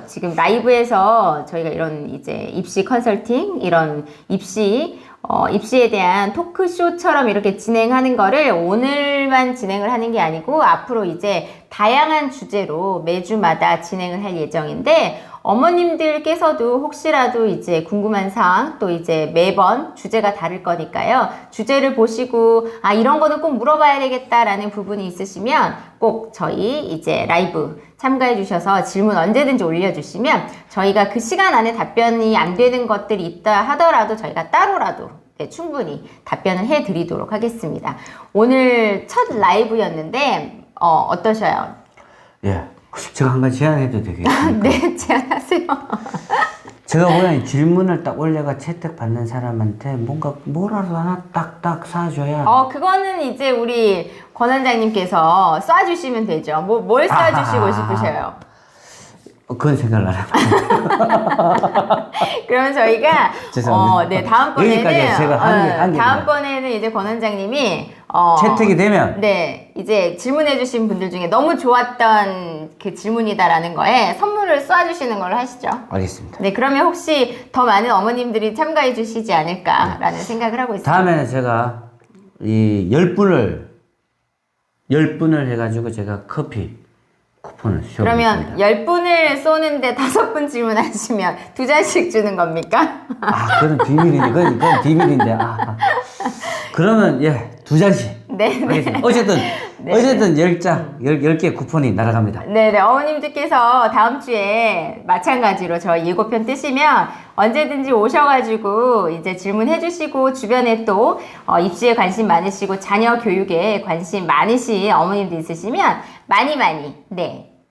지금 라이브에서 저희가 이런 이제 입시 컨설팅 이런 입시에 대한 토크쇼처럼 이렇게 진행하는 거를 오늘만 진행을 하는 게 아니고 앞으로 이제 다양한 주제로 매주마다 진행을 할 예정인데 어머님들께서도 혹시라도 이제 궁금한 사항 또 이제 매번 주제가 다를 거니까요. 주제를 보시고 이런 거는 꼭 물어봐야 되겠다라는 부분이 있으시면 꼭 저희 이제 라이브 참가해 주셔서 질문 언제든지 올려주시면 저희가 그 시간 안에 답변이 안 되는 것들이 있다 하더라도 저희가 따로라도 충분히 답변을 해 드리도록 하겠습니다. 오늘 첫 라이브였는데 어떠셔요? 예. 제가 한 가지 제안해도 되겠습니까? 네, 제안하세요. 제가 보기엔 질문을 딱 올려가 채택 받는 사람한테 뭔가 뭐라도 하나 딱딱 사줘야. 그거는 이제 우리 권 원장님께서 쏴주시면 되죠. 뭘 쏴주시고 싶으셔요? 그건 생각을 안 해봤어요. 그러면 저희가 죄송합니다. 네, 다음번에는 여기까지 제가 한 개. 다음번에는 이제 권 원장님이 채택이 되면 네, 이제 질문해주신 분들 중에 너무 좋았던 그 질문이다라는 거에 선물을 쏴주시는 걸로 하시죠. 알겠습니다. 네, 그러면 혹시 더 많은 어머님들이 참가해 주시지 않을까라는 생각을 하고 있습니다. 다음에는 제가 이 10분을 해가지고 제가 커피 쿠폰을 씌워보겠습니다. 그러면 10분을 쏘는데 5분 질문하시면 2잔씩 주는 겁니까? 그건 비밀인데, 그건 비밀인데, 그러면, 2잔씩. 네. 알겠습니다. 어쨌든 10개 쿠폰이 날아갑니다. 네네. 어머님들께서 다음 주에 마찬가지로 저희 7편 뜨시면 언제든지 오셔가지고 이제 질문해 주시고 주변에 또 입시에 관심 많으시고 자녀 교육에 관심 많으신 어머님들 있으시면 많이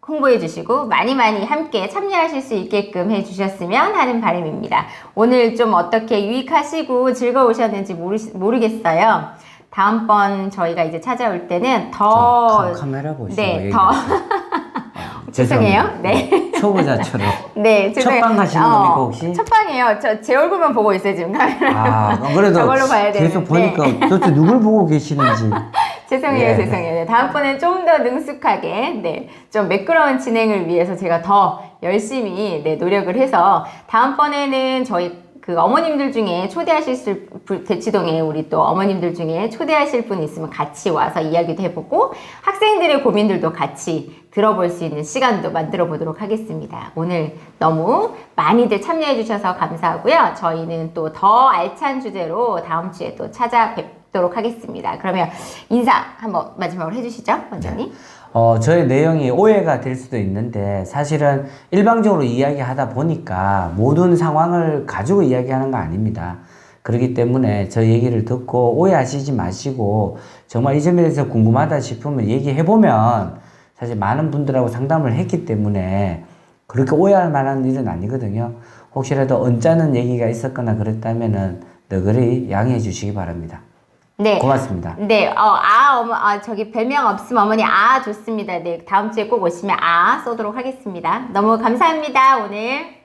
홍보해 주시고 많이 함께 참여하실 수 있게끔 해 주셨으면 하는 바람입니다. 오늘 좀 어떻게 유익하시고 즐거우셨는지 모르겠어요. 다음번 저희가 이제 찾아올 때는 더 카메라 보시고 네, 더 죄송해요. 네. 초보자처럼. 네, 첫방 하시는 겁니까 혹시? 첫방이에요. 제 얼굴만 보고 있어요 지금 카메라. 그래도 저걸로 봐야 계속 되는데. 보니까 도대체 누굴 보고 계시는지. 죄송해요. 네, 다음번엔 좀 더 능숙하게, 좀 매끄러운 진행을 위해서 제가 더 열심히, 노력을 해서, 다음번에는 저희 그 어머님들 중에 대치동에 우리 또 어머님들 중에 초대하실 분 있으면 같이 와서 이야기도 해보고, 학생들의 고민들도 같이 들어볼 수 있는 시간도 만들어 보도록 하겠습니다. 오늘 너무 많이들 참여해 주셔서 감사하고요. 저희는 또 더 알찬 주제로 다음 주에 또 찾아뵙도록 하겠습니다. 그러면 인사 한번 마지막으로 해주시죠, 원장님. 저의 내용이 오해가 될 수도 있는데 사실은 일방적으로 이야기하다 보니까 모든 상황을 가지고 이야기하는 거 아닙니다. 그렇기 때문에 저 얘기를 듣고 오해하시지 마시고 정말 이 점에 대해서 궁금하다 싶으면 얘기해보면 사실 많은 분들하고 상담을 했기 때문에 그렇게 오해할 만한 일은 아니거든요. 혹시라도 언짢은 얘기가 있었거나 그랬다면은 너그리 양해해 주시기 바랍니다. 네. 고맙습니다. 네, 저기 별명 없으면 어머니 좋습니다. 네, 다음 주에 꼭 오시면 쏘도록 하겠습니다. 너무 감사합니다, 오늘.